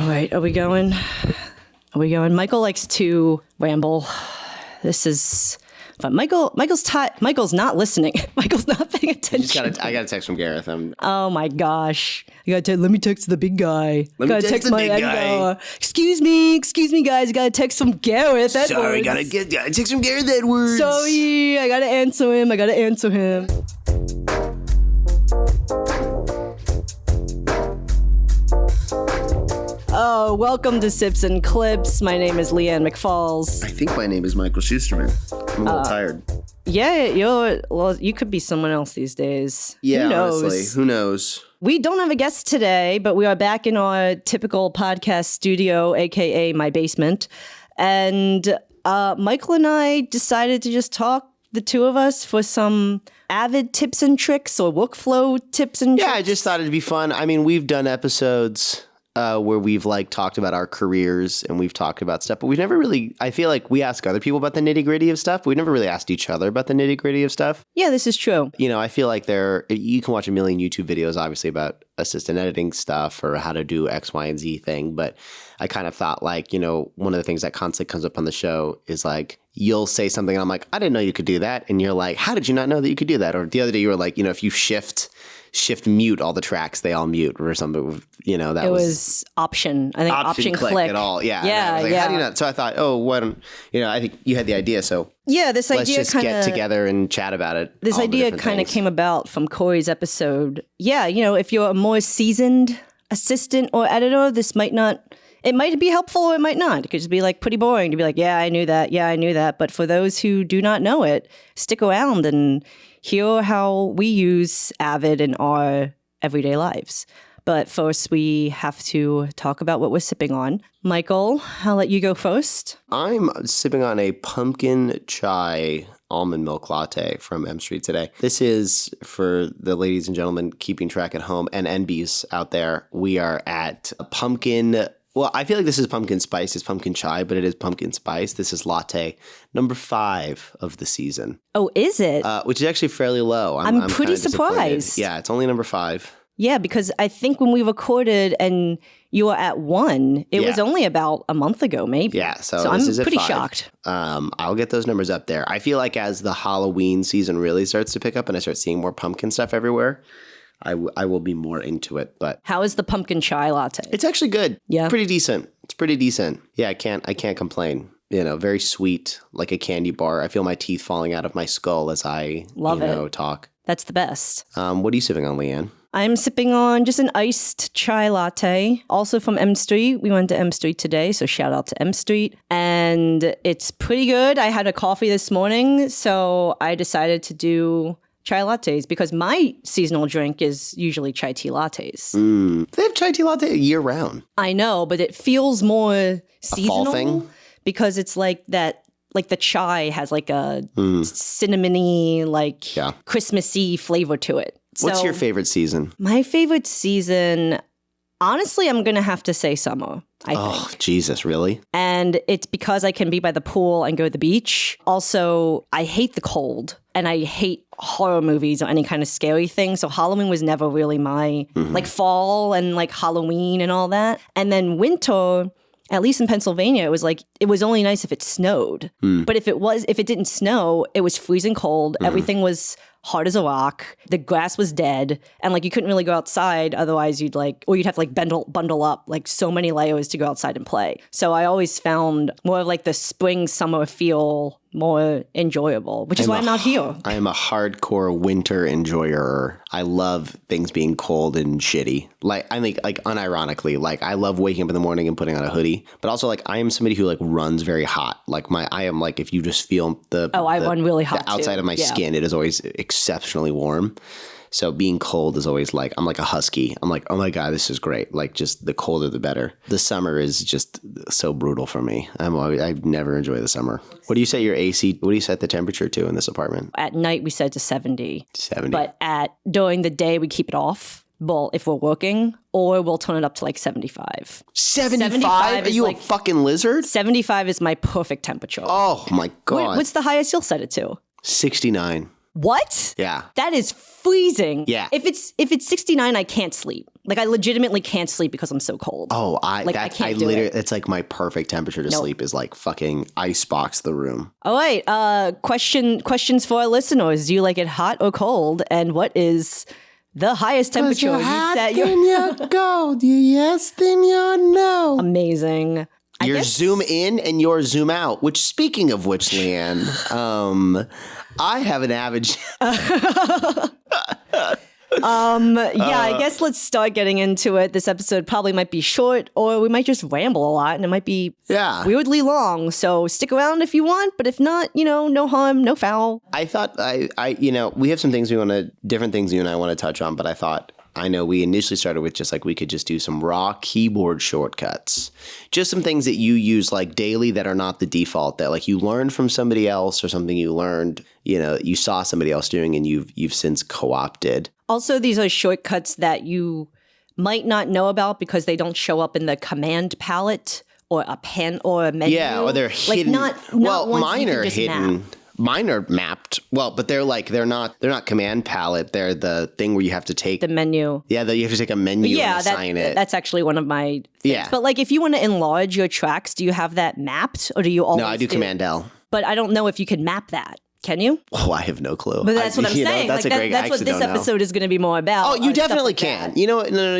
All right, are we going? Michael likes to ramble. This is... But Michael's not listening. Michael's not paying attention. I got a text from Gareth. Oh my gosh! Let me text the big guy. Gotta text my big guy. Excuse me, guys. I gotta text from Gareth Edwards. Sorry, gotta text from Gareth Edwards. Sorry, I gotta answer him. Oh, welcome to Sips and Clips. My name is Lian McFalls. I think my name is Michael Schusterman. I'm a little tired. Yeah, you could be someone else these days. Yeah, honestly, who knows? We don't have a guest today, but we are back in our typical podcast studio, aka my basement. And Michael and I decided to just talk, the two of us, for some Avid tips and tricks or workflow tips and tricks. Yeah, I just thought it'd be fun. I mean, we've done episodes where we've talked about our careers and we've talked about stuff, but we've never really, I feel like we ask other people about the nitty gritty of stuff. We've never really asked each other about the nitty gritty of stuff. Yeah, this is true. You know, I feel like you can watch a million YouTube videos, obviously, about assistant editing stuff or how to do X, Y, and Z thing. But I kind of thought one of the things that constantly comes up on the show is you'll say something and I'm like, I didn't know you could do that. And you're like, how did you not know that you could do that? Or the other day you were like, if you shift mute all the tracks, they all mute or something. That was option. I think option click at all. Yeah. Yeah. How do you not? So I thought, I think you had the idea. So yeah, this idea let's just get together and chat about it. This idea kind of came about from Corey's episode. Yeah. if you're a more seasoned assistant or editor, it might be helpful or it might not. It could just be pretty boring to be yeah, I knew that. Yeah, I knew that. But for those who do not know it, stick around and hear how we use Avid in our everyday lives. But first, we have to talk about what we're sipping on. Michael, I'll let you go first. I'm sipping on a pumpkin chai almond milk latte from M Street today. This is, for the ladies and gentlemen keeping track at home and NBs out there, we are at pumpkin... Well, I feel like this is pumpkin spice. It's pumpkin chai, but it is pumpkin spice. This is latte number 5 of the season. Oh, is it? Which is actually fairly low. I'm pretty surprised. Yeah, it's only number 5. Yeah, because I think when we recorded and you were at 1, it was only about a month ago, maybe. Yeah, so I'm this is at pretty 5. shocked. I'll get those numbers up there. I feel like as the Halloween season really starts to pick up and I start seeing more pumpkin stuff everywhere, I will be more into it. But how is the pumpkin chai latte? It's actually good. Yeah, pretty decent. It's pretty decent. Yeah, I can't complain. Very sweet, like a candy bar. I feel my teeth falling out of my skull as I talk. That's the best. What are you sipping on, Lian? I'm sipping on just an iced chai latte, also from M Street. We went to M Street today, so shout out to M Street. And it's pretty good. I had a coffee this morning, so I decided to do chai lattes because my seasonal drink is usually chai tea lattes. They have chai tea latte year round. I know, but it feels more seasonal. A fall thing? Because it's that, the chai has a cinnamony, Christmassy flavor to it. What's your favorite season? My favorite season, honestly, I'm going to have to say summer, I think. Oh, Jesus, really? And it's because I can be by the pool and go to the beach. Also, I hate the cold and I hate horror movies or any kind of scary thing. So Halloween was never really my, fall and Halloween and all that. And then winter, at least in Pennsylvania, it was only nice if it snowed. But if it didn't snow, it was freezing cold. Everything was hard as a rock. The grass was dead. And you couldn't really go outside. Otherwise you'd have to bundle up so many layers to go outside and play. So I always found more of the spring, summer feel more enjoyable, which is why I'm not here. I am a hardcore winter enjoyer. I love things being cold and shitty. I think unironically, I love waking up in the morning and putting on a hoodie, but also I am somebody who I run very hot. I am if you just feel I run really hot the outside too. of my skin, it is always exceptionally warm. So being cold is always I'm like a husky. I'm like, oh my God, this is great. Just the colder the better. The summer is just so brutal for me. I never enjoy the summer. What do you set your AC? What do you set the temperature to in this apartment? At night we set to 70. 70. But during the day we keep it off. Well, if we're working, or we'll turn it up to 75. 75? Are you a fucking lizard? 75 is my perfect temperature. Oh my God. What's the highest you'll set it to? 69. What? Yeah. That is freezing. Yeah. If it's 69, I can't sleep. Like I legitimately can't sleep because I'm so cold. Oh, I can't do it. it's like my perfect temperature to sleep is like fucking icebox the room. All right. Questions for our listeners. Do you like it hot or cold? And what is the highest temperature you'd set your you're cold. You yes, then you're no. Amazing. You're zoom in and you're zoom out. Which, speaking of which, Lian, I have an Avid. I guess let's start getting into it. This episode probably might be short, or we might just ramble a lot, and it might be weirdly long. So stick around if you want, but if not, no harm, no foul. I thought we have some things different things you and I want to touch on, but I know we initially started with just like we could just do some raw keyboard shortcuts. Just some things that you use like daily that are not the default, that like you learned from somebody else or something you learned, you saw somebody else doing and you've since co-opted. Also, these are shortcuts that you might not know about because they don't show up in the command palette or a pen or a menu. Yeah, or they're hidden. Mine are hidden. Map. Mine are mapped. Well, but they're not command palette. They're the thing where you have to take the menu. Yeah, you have to take a menu and assign it. That's actually one of my things. Yeah. But like if you want to enlarge your tracks, do you have that mapped or do you always No, I do Command L. But I don't know if you can map that. Can you? Oh, I have no clue. But that's what I'm saying. That's that's what this episode is going to be more about. Oh, you definitely can. You know what? No.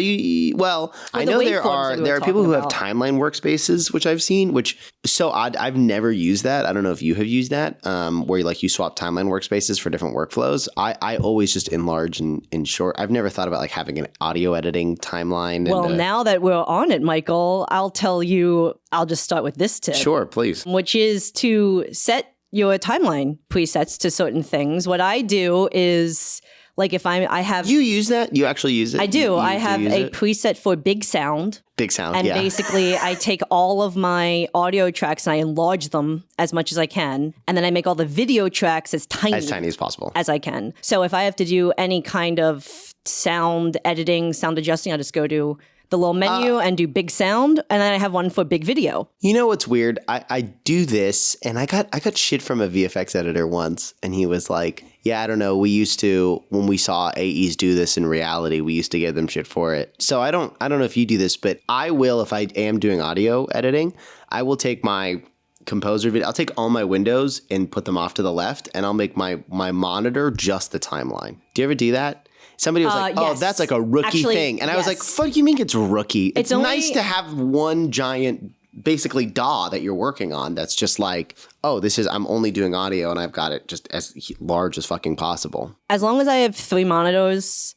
I know there are people who have timeline workspaces, which I've seen, which is so odd. I've never used that. I don't know if you have used that, where you swap timeline workspaces for different workflows. I always just enlarge and short. I've never thought about like having an audio editing timeline. Well, now that we're on it, Michael, I'll tell you. I'll just start with this tip. Sure, please. Which is to set your timeline presets to certain things. What I do is like if I have... You use that? You actually use it? I do. I have a preset for big sound. Big sound, and basically I take all of my audio tracks and I enlarge them as much as I can. And then I make all the video tracks as tiny as possible. As I can. So if I have to do any kind of sound editing, sound adjusting, I just go to the little menu and do big sound, and then I have one for big video. You know what's weird? I do this, and I got shit from a VFX editor once, and he was like, yeah, I don't know, we used to, when we saw AEs do this in reality, we used to give them shit for it. So I don't know if you do this, but I will, if I am doing audio editing, I will take my composer video, I'll take all my windows and put them off to the left, and I'll make my monitor just the timeline. Do you ever do that? Somebody was like, oh, that's like a rookie thing. And I was like, fuck you mean it's rookie? It's nice to have one giant, basically DAW that you're working on that's just like, oh, I'm only doing audio and I've got it just as large as fucking possible. As long as I have 3 monitors,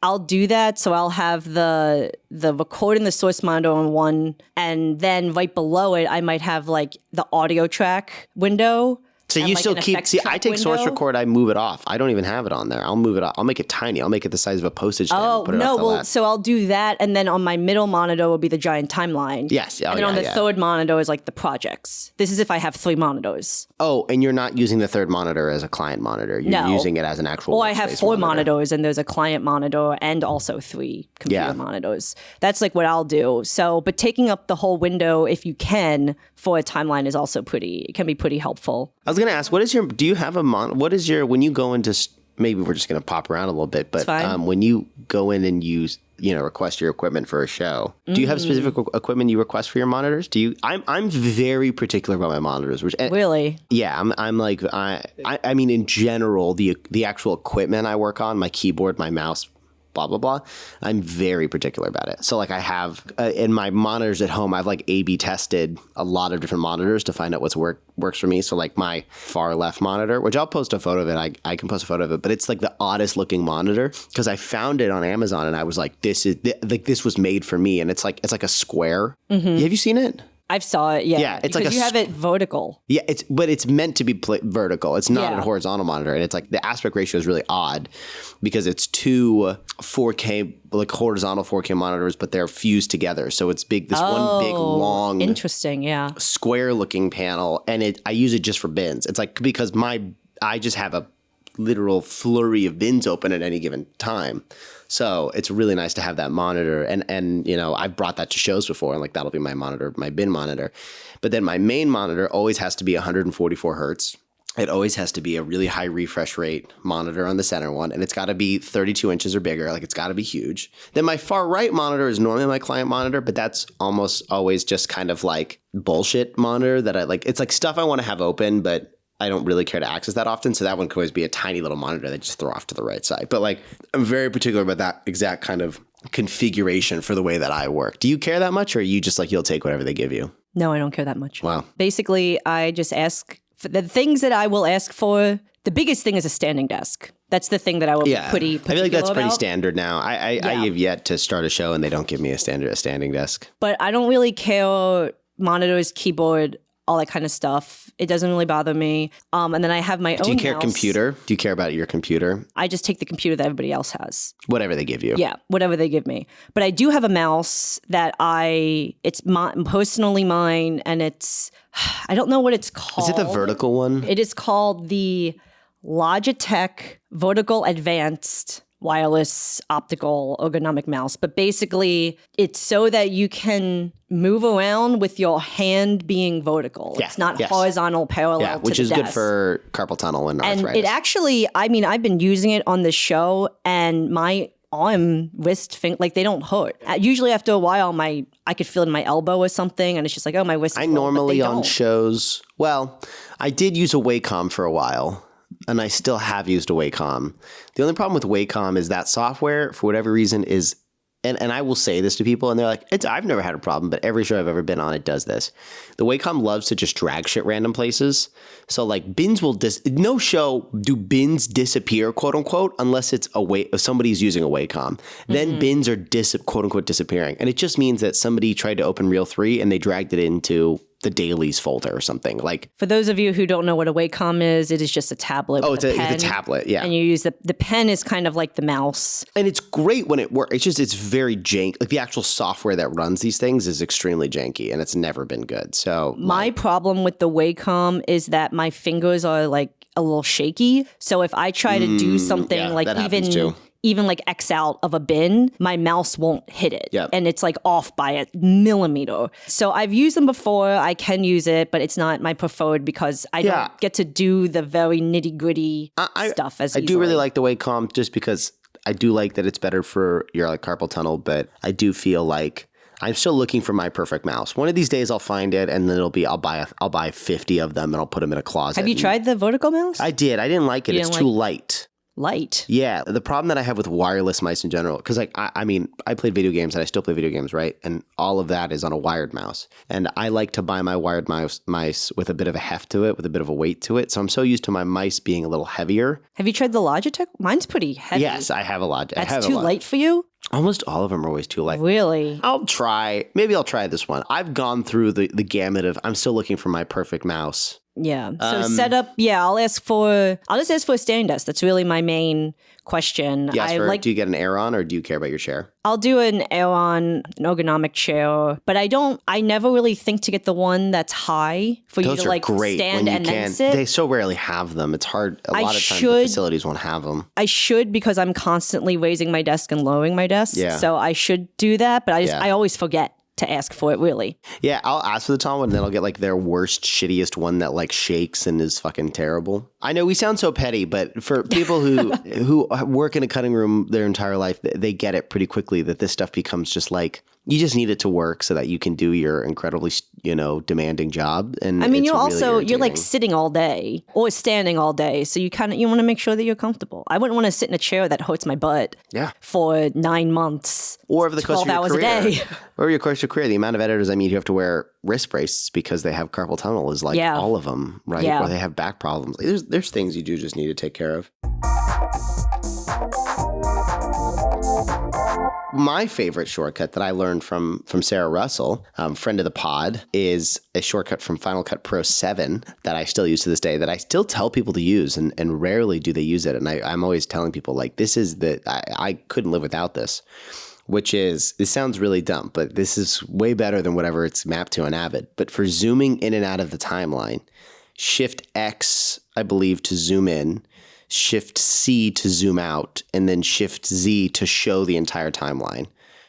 I'll do that. So I'll have the record and the source monitor on one, and then right below it, I might have like the audio track window. So you still keep, I take source record, I move it off. I don't even have it on there. I'll move it off. I'll make it tiny. I'll make it the size of a postage stamp. Oh, no. Well, so I'll do that. And then on my middle monitor will be the giant timeline. Yes. And then on the third monitor is like the projects. This is if I have 3 monitors. Oh, and you're not using the third monitor as a client monitor. You're using it as an actual I have 4 monitors and there's a client monitor and also 3 computer monitors. That's like what I'll do. So, but taking up the whole window, if you can, for a timeline is also it can be pretty helpful. I was going to ask, do you have when you go into, maybe we're just going to pop around a little bit, but when you go in and use, request your equipment for a show, do you have specific equipment you request for your monitors? I'm very particular about my monitors. Really? Yeah, I'm like, I mean, in general, the actual equipment I work on, my keyboard, my mouse, blah, blah, blah. I'm very particular about it. So like I have in my monitors at home, I've like A/B tested a lot of different monitors to find out what's works for me. So like my far left monitor, which I'll post a photo of it. I can post a photo of it, but it's like the oddest looking monitor because I found it on Amazon and I was like, this was made for me. And it's like a square. Mm-hmm. Have you seen it? I've saw it, yeah. Yeah, it's like you have it vertical. Yeah, but it's meant to be vertical. It's not a horizontal monitor, and it's like the aspect ratio is really odd because it's 2 4K, like horizontal 4K monitors, but they're fused together. So it's big. This one big long, interesting, square-looking panel, and I use it just for bins. It's like because I just have a literal flurry of bins open at any given time. So it's really nice to have that monitor. And I've brought that to shows before, and like that'll be my monitor, my bin monitor. But then my main monitor always has to be 144 hertz. it always has to be a really high refresh rate monitor on the center one, and it's got to be 32 inches or bigger. Like, it's got to be huge. Then my far right monitor is normally my client monitor, but that's almost always just kind of like bullshit monitor that I like. It's like stuff I want to have open, but I don't really care to access that often. So that one could always be a tiny little monitor that just throw off to the right side. But like, I'm very particular about that exact kind of configuration for the way that I work. Do you care that much, or are you just like, you'll take whatever they give you? No, I don't care that much. Wow. Basically, I just ask for the things that I will ask for. The biggest thing is a standing desk. That's the thing that I will be pretty particular I feel like that's pretty about. standard now. I have yet to start a show and they don't give me a standing desk. But I don't really care monitors, keyboard, all that kind of stuff. It doesn't really bother me. And then I have my own Do you care mouse. computer? Do you care about your computer? I just take the computer that everybody else has. Whatever they give you. Yeah, whatever they give me. But I do have a mouse that it's personally mine, and it's, I don't know what it's called. Is it the vertical one? It is called the Logitech Vertical Advanced Wireless Optical Ergonomic Mouse. But basically, it's so that you can move around with your hand being vertical. Yeah, it's not yes. horizontal parallel to the which is good desk. for carpal tunnel and arthritis. And it actually, I mean, I've been using it on the show, and my arm, wrist, finger, like, they don't hurt. Usually after a while, I could feel it in my elbow or something, and it's just like, oh, my wrist is I full, normally but they on don't. shows, well, I did use a Wacom for a while. And I still have used a Wacom. The only problem with Wacom is that software, for whatever reason, is, and I will say this to people, and they're like, I've never had a problem, but every show I've ever been on, it does this. The Wacom loves to just drag shit random places. So like bins will no show do bins disappear, quote unquote, unless it's if somebody's using a Wacom. Then bins are quote unquote disappearing. And it just means that somebody tried to open Reel 3 and they dragged it into the dailies folder or something. Like, For those of you who don't know what a Wacom is, it is just a tablet. oh, with it's pen, a tablet, yeah. And you use the pen is kind of like the mouse. And it's great when it works. It's very janky. Like, the actual software that runs these things is extremely janky, and it's never been good. So My problem with the Wacom is that my fingers are like a little shaky. So if I try to do something yeah, like that happens too. even like X out of a bin, my mouse won't hit it. Yep. And it's like off by a millimeter. So I've used them before. I can use it, but it's not my preferred because I don't get to do the very nitty gritty stuff as I easily. do really like the Wacom just because I do like that it's better for your like carpal tunnel, but I do feel like I'm still looking for my perfect mouse. One of these days I'll find it, and then I'll buy 50 of them and I'll put them in a closet. Have you tried the vertical mouse? I did. I didn't like it. It's too light. Light. Yeah, the problem that I have with wireless mice in general, because like I mean, I played video games and I still play video games, right? And all of that is on a wired mouse. And I like to buy my wired mice with a bit of a heft to it, with a bit of a weight to it. So I'm so used to my mice being a little heavier. Have you tried the Logitech? Mine's pretty heavy. Yes, I have a lot. That's too light for you? Almost all of them are always too light. Really? Maybe I'll try this one. I've gone through the gamut of, I'm still looking for my perfect mouse. Yeah. So setup, I'll just ask for a standing desk. That's really my main question. Do you get an Aeron or do you care about your chair? I'll do an Aeron, an ergonomic chair, but I never really think to get the one that's high for Those you to are like great stand when and you then can. sit. They so rarely have them. It's hard. A lot of times the facilities won't have them. I should because I'm constantly raising my desk and lowering my desk. Yeah. So I should do that, but I always forget to ask for it, really. Yeah, I'll ask for the tall one, and then I'll get like their worst, shittiest one that like shakes and is fucking terrible. I know we sound so petty, but for people who work in a cutting room their entire life, they get it pretty quickly that this stuff becomes just like, you just need it to work so that you can do your incredibly, demanding job. And I mean, it's you're like irritating. sitting all day or standing all day. So you want to make sure that you're comfortable. I wouldn't want to sit in a chair that hurts my butt for 9 months. Or over the course 12 of your hours career. a day. Over your course of your career, the amount of editors I meet who have to wear wrist braces because they have carpal tunnel is like all of them, right? Yeah. Or they have back problems. There's things you do just need to take care of. My favorite shortcut that I learned from Sarah Russell, friend of the pod, is a shortcut from Final Cut Pro 7 that I still use to this day, that I still tell people to use, and rarely do they use it. And I'm always telling people, like, this is I couldn't live without this, which is, it sounds really dumb, but this is way better than whatever it's mapped to on Avid. But for zooming in and out of the timeline, Shift X, I believe, to zoom in, Shift C to zoom out, and then Shift Z to show the entire timeline.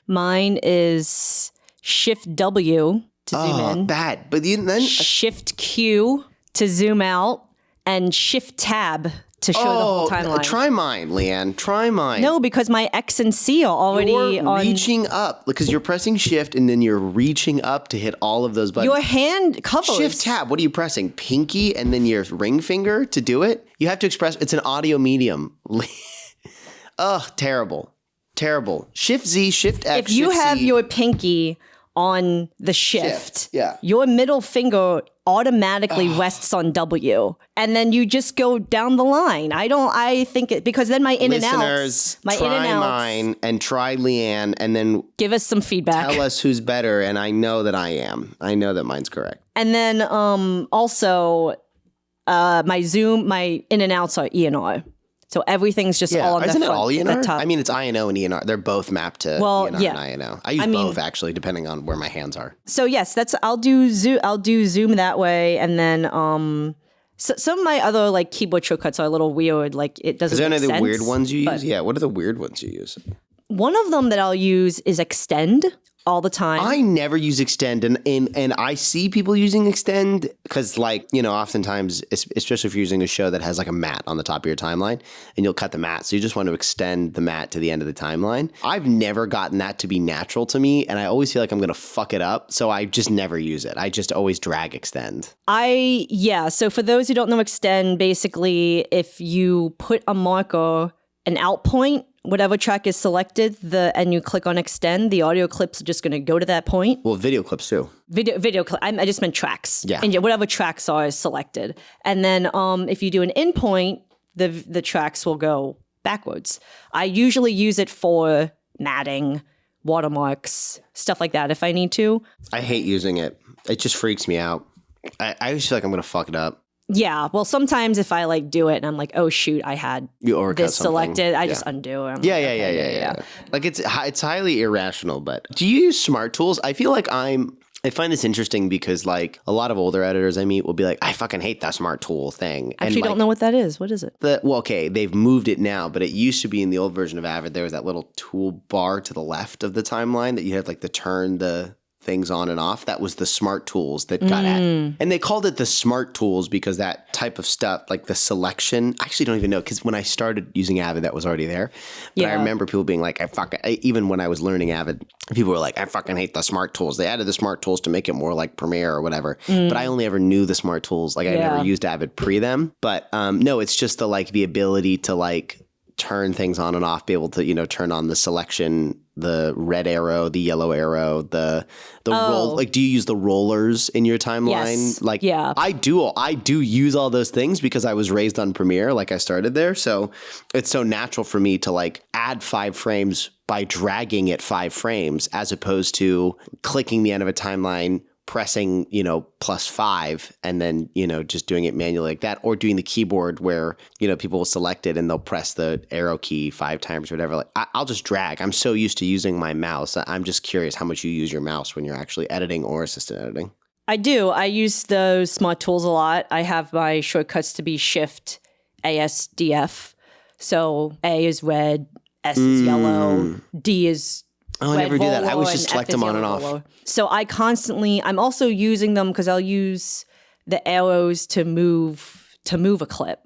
Mine is Shift W to zoom in. Bad. But then Shift Q to zoom out. and Shift Tab to show the whole timeline. Try mine, Lian. Try mine. No, because my X and C are already you're reaching up because you're pressing Shift and then you're reaching up to hit all of those buttons. Your hand covers. Shift Tab. What are you pressing? Pinky and then your ring finger to do it? You have to express. It's an audio medium. Ugh, terrible. Terrible. Shift Z, Shift X, If you Shift have C. your pinky on the shift, yeah. your middle finger automatically rests on W, and then you just go down the line. I think it, because then my in and outs, try mine and try Lian, and then give us some feedback. tell us who's better, and I know that I am. I know that mine's correct. And then also my zoom, my in and outs are E and R. So everything's just all on the Isn't it front, all the ENR? top. I mean, it's INO and ENR. They're both mapped to ENR and INO. I use both actually, depending on where my hands are. So yes, I'll do zoom that way, and then so some of my other like keyboard shortcuts are a little weird. Like it doesn't. Is there any make of the sense, weird ones you use? but Yeah. What are the weird ones you use? One of them that I'll use is extend all the time. I never use extend, and I see people using extend because, like, you know, oftentimes, especially if you're using a show that has like a mat on the top of your timeline, and you'll cut the mat, so you just want to extend the mat to the end of the timeline. I've never gotten that to be natural to me, and I always feel like I'm gonna fuck it up, so I just never use it. I just always drag extend. So for those who don't know extend, basically, if you put a marker, an out point, whatever track is selected, and you click on extend, the audio clips are just going to go to that point. Well, video clips too. Video clip. I just meant tracks. Yeah. And whatever tracks are selected. And then if you do an in point, the tracks will go backwards. I usually use it for matting, watermarks, stuff like that if I need to. I hate using it. It just freaks me out. I always feel like I'm going to fuck it up. Yeah, well, sometimes if I like do it and I'm like, oh shoot, I had this selected, I just undo it. Yeah. Like it's highly irrational. But do you use smart tools? I feel like I find this interesting because like a lot of older editors I meet will be like, I fucking hate that smart tool thing. I actually don't know what that is. What is it? Okay, they've moved it now, but it used to be in the old version of Avid. There was that little tool bar to the left of the timeline that you had like to turn the things on and off. That was the smart tools that got at. And they called it the smart tools because that type of stuff, like the selection, I actually don't even know because when I started using Avid, that was already there. But I remember people being like, even when I was learning Avid, people were like, I fucking hate the smart tools. They added the smart tools to make it more like Premiere or whatever. But I only ever knew the smart tools. Like I never used Avid pre them. But no, it's just the ability to like turn things on and off, be able to, you know, turn on the selection, the red arrow, the yellow arrow, the roll. Like, do you use the rollers in your timeline? Yes. Like, yeah. I do use all those things because I was raised on Premiere. Like, I started there, so it's so natural for me to like add 5 frames by dragging it 5 frames, as opposed to clicking the end of a timeline, pressing, you know, +5 and then, you know, just doing it manually like that, or doing the keyboard where, you know, people will select it and they'll press the arrow key 5 times or whatever. Like I'll just drag. I'm so used to using my mouse. I'm just curious how much you use your mouse when you're actually editing or assistant editing. I do. I use those smart tools a lot. I have my shortcuts to be Shift, ASDF. So A is red, S is yellow, D is Oh, I never do that. I always just select them on and off. So I'm also using them because I'll use the arrows to move a clip,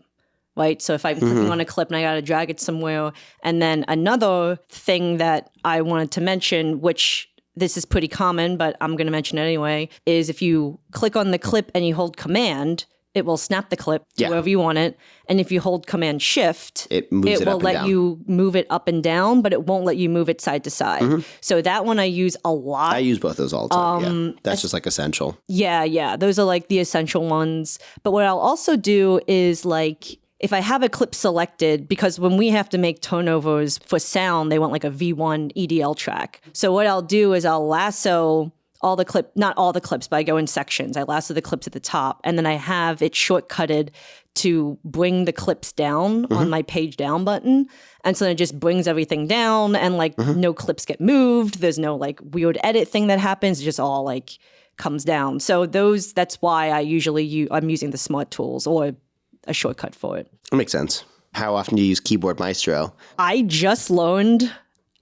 right? So if I'm clicking on a clip and I got to drag it somewhere. And then another thing that I wanted to mention, which this is pretty common, but I'm going to mention it anyway, is if you click on the clip and you hold Command, it will snap the clip to wherever you want it. And if you hold Command Shift, it will let you move it up and down, but it won't let you move it side to side. So that one I use a lot. I use both those all the time. That's just like essential. Yeah. Those are like the essential ones. But what I'll also do is like, if I have a clip selected, because when we have to make turnovers for sound, they want like a V1 EDL track. So what I'll do is I'll lasso not all the clips, but I go in sections. I lasso the clips at the top, and then I have it shortcutted to bring the clips down on my page down button. And so then it just brings everything down, and like no clips get moved. There's no like weird edit thing that happens. It just all like comes down. So that's why I'm using the smart tools or a shortcut for it. That makes sense. How often do you use Keyboard Maestro? I just learned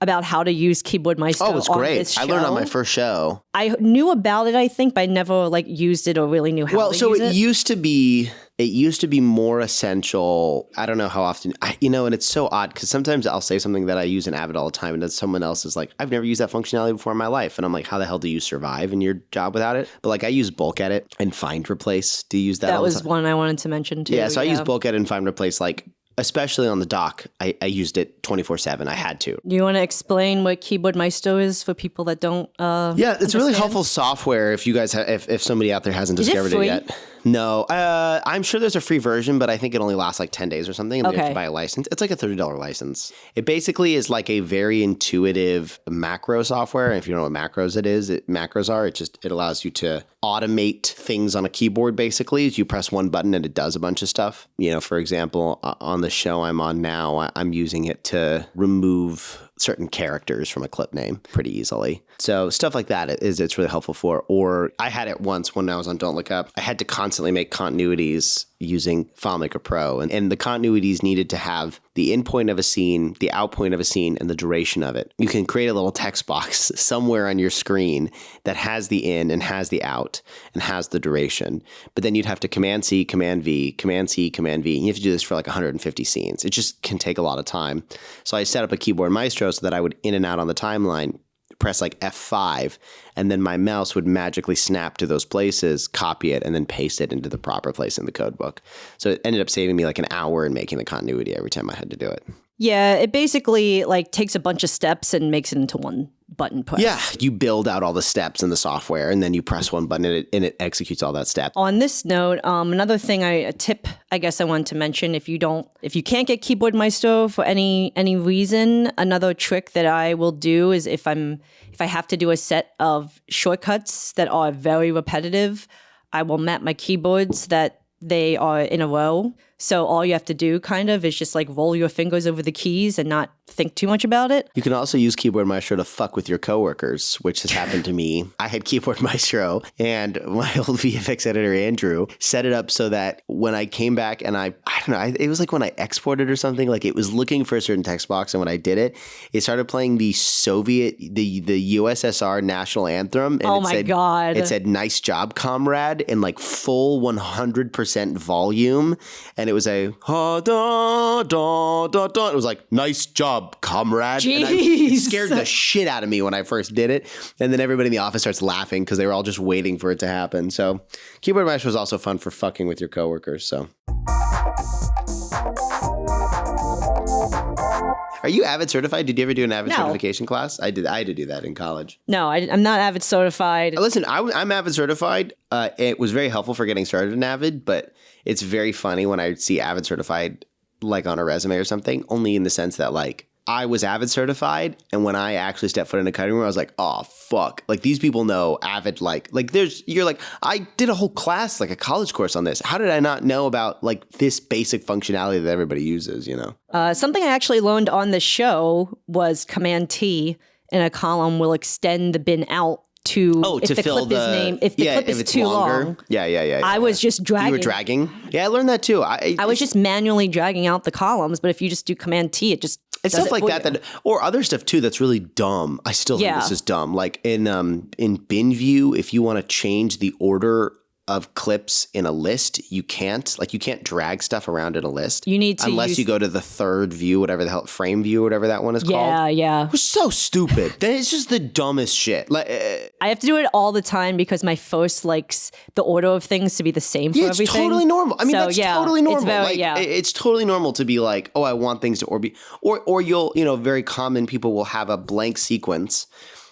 about how to use Keyboard Maestro. Oh, it's great. I learned on my first show. I knew about it, I think, but I never like used it or really knew how to use it. Well, so it used to be more essential. I don't know how often, and it's so odd because sometimes I'll say something that I use in Avid all the time and then someone else is like, I've never used that functionality before in my life. And I'm like, how the hell do you survive in your job without it? But like I use bulk edit and find replace. Do you use that? That was one I wanted to mention too. Yeah, so I use bulk edit and find replace like especially on the dock, I used it 24/7. I had to. Do you want to explain what Keyboard Maestro is for people that don't? Yeah, it's really helpful software. If you guys, if somebody out there hasn't discovered it yet. No, I'm sure there's a free version, but I think it only lasts like 10 days or something, and you have to buy a license. It's like a $30 license. It basically is like a very intuitive macro software. And if you don't know what macros are, it allows you to automate things on a keyboard. Basically, you press one button and it does a bunch of stuff. For example, on the show I'm on now, I'm using it to remove certain characters from a clip name pretty easily. So stuff like that it's really helpful for. Or I had it once when I was on Don't Look Up. I had to constantly make continuities using FileMaker Pro. And the continuities needed to have the in point of a scene, the out point of a scene, and the duration of it. You can create a little text box somewhere on your screen that has the in and has the out and has the duration. But then you'd have to Command-C, Command-V, Command-C, Command-V. And you have to do this for like 150 scenes. It just can take a lot of time. So I set up a Keyboard Maestro so that I would in and out on the timeline, press like F5, and then my mouse would magically snap to those places, copy it, and then paste it into the proper place in the code book. So it ended up saving me like an hour in making the continuity every time I had to do it. Yeah, it basically like takes a bunch of steps and makes it into one button push. Yeah, you build out all the steps in the software and then you press one button and it executes all that step. On this note, another thing, a tip I guess I wanted to mention, if you can't get Keyboard Maestro for any reason, another trick that I will do is if I have to do a set of shortcuts that are very repetitive, I will map my keyboards that they are in a row. So all you have to do kind of is just like roll your fingers over the keys and not think too much about it. You can also use Keyboard Maestro to fuck with your coworkers, which has happened to me. I had Keyboard Maestro and my old VFX editor, Andrew, set it up so that when I came back and I don't know, it was like when I exported or something, like it was looking for a certain text box. And when I did it, it started playing the the USSR national anthem. And God. It said, "Nice job, comrade," in like full 100% volume. And it was a da da da da. It was like, "Nice job, comrade." Jeez. And it scared the shit out of me when I first did it. And then everybody in the office starts laughing because they were all just waiting for it to happen. So Keyboard Maestro is also fun for fucking with your coworkers. So. Are you Avid certified? Did you ever do an Avid certification class? I did. I had to do that in college. No, I'm not Avid certified. Listen, I'm Avid certified. It was very helpful for getting started in Avid, but it's very funny when I see Avid certified like on a resume or something, only in the sense that like I was Avid certified, and when I actually stepped foot in a cutting room, I was like, oh, fuck. Like, these people know Avid, you're like, I did a whole class, like a college course on this. How did I not know about, like, this basic functionality that everybody uses, Something I actually learned on the show was Command-T in a column will extend the bin out to to fill if the clip is too long. Yeah. I was just dragging. You were dragging? Yeah, I learned that too. I was just manually dragging out the columns, but if you just do Command-T, it just it's stuff like that or other stuff too that's really dumb. I still think this is dumb. Like in bin view, if you want to change the order of clips in a list, you can't drag stuff around in a list. You need to unless you go to the third view, whatever the hell, frame view, whatever that one is called. Yeah. It was so stupid. It's just the dumbest shit. Like I have to do it all the time because my first likes the order of things to be the same for everything. It's totally normal. I mean, that's totally normal. It's it's totally normal to be like, oh, I want things to or you'll, very common people will have a blank sequence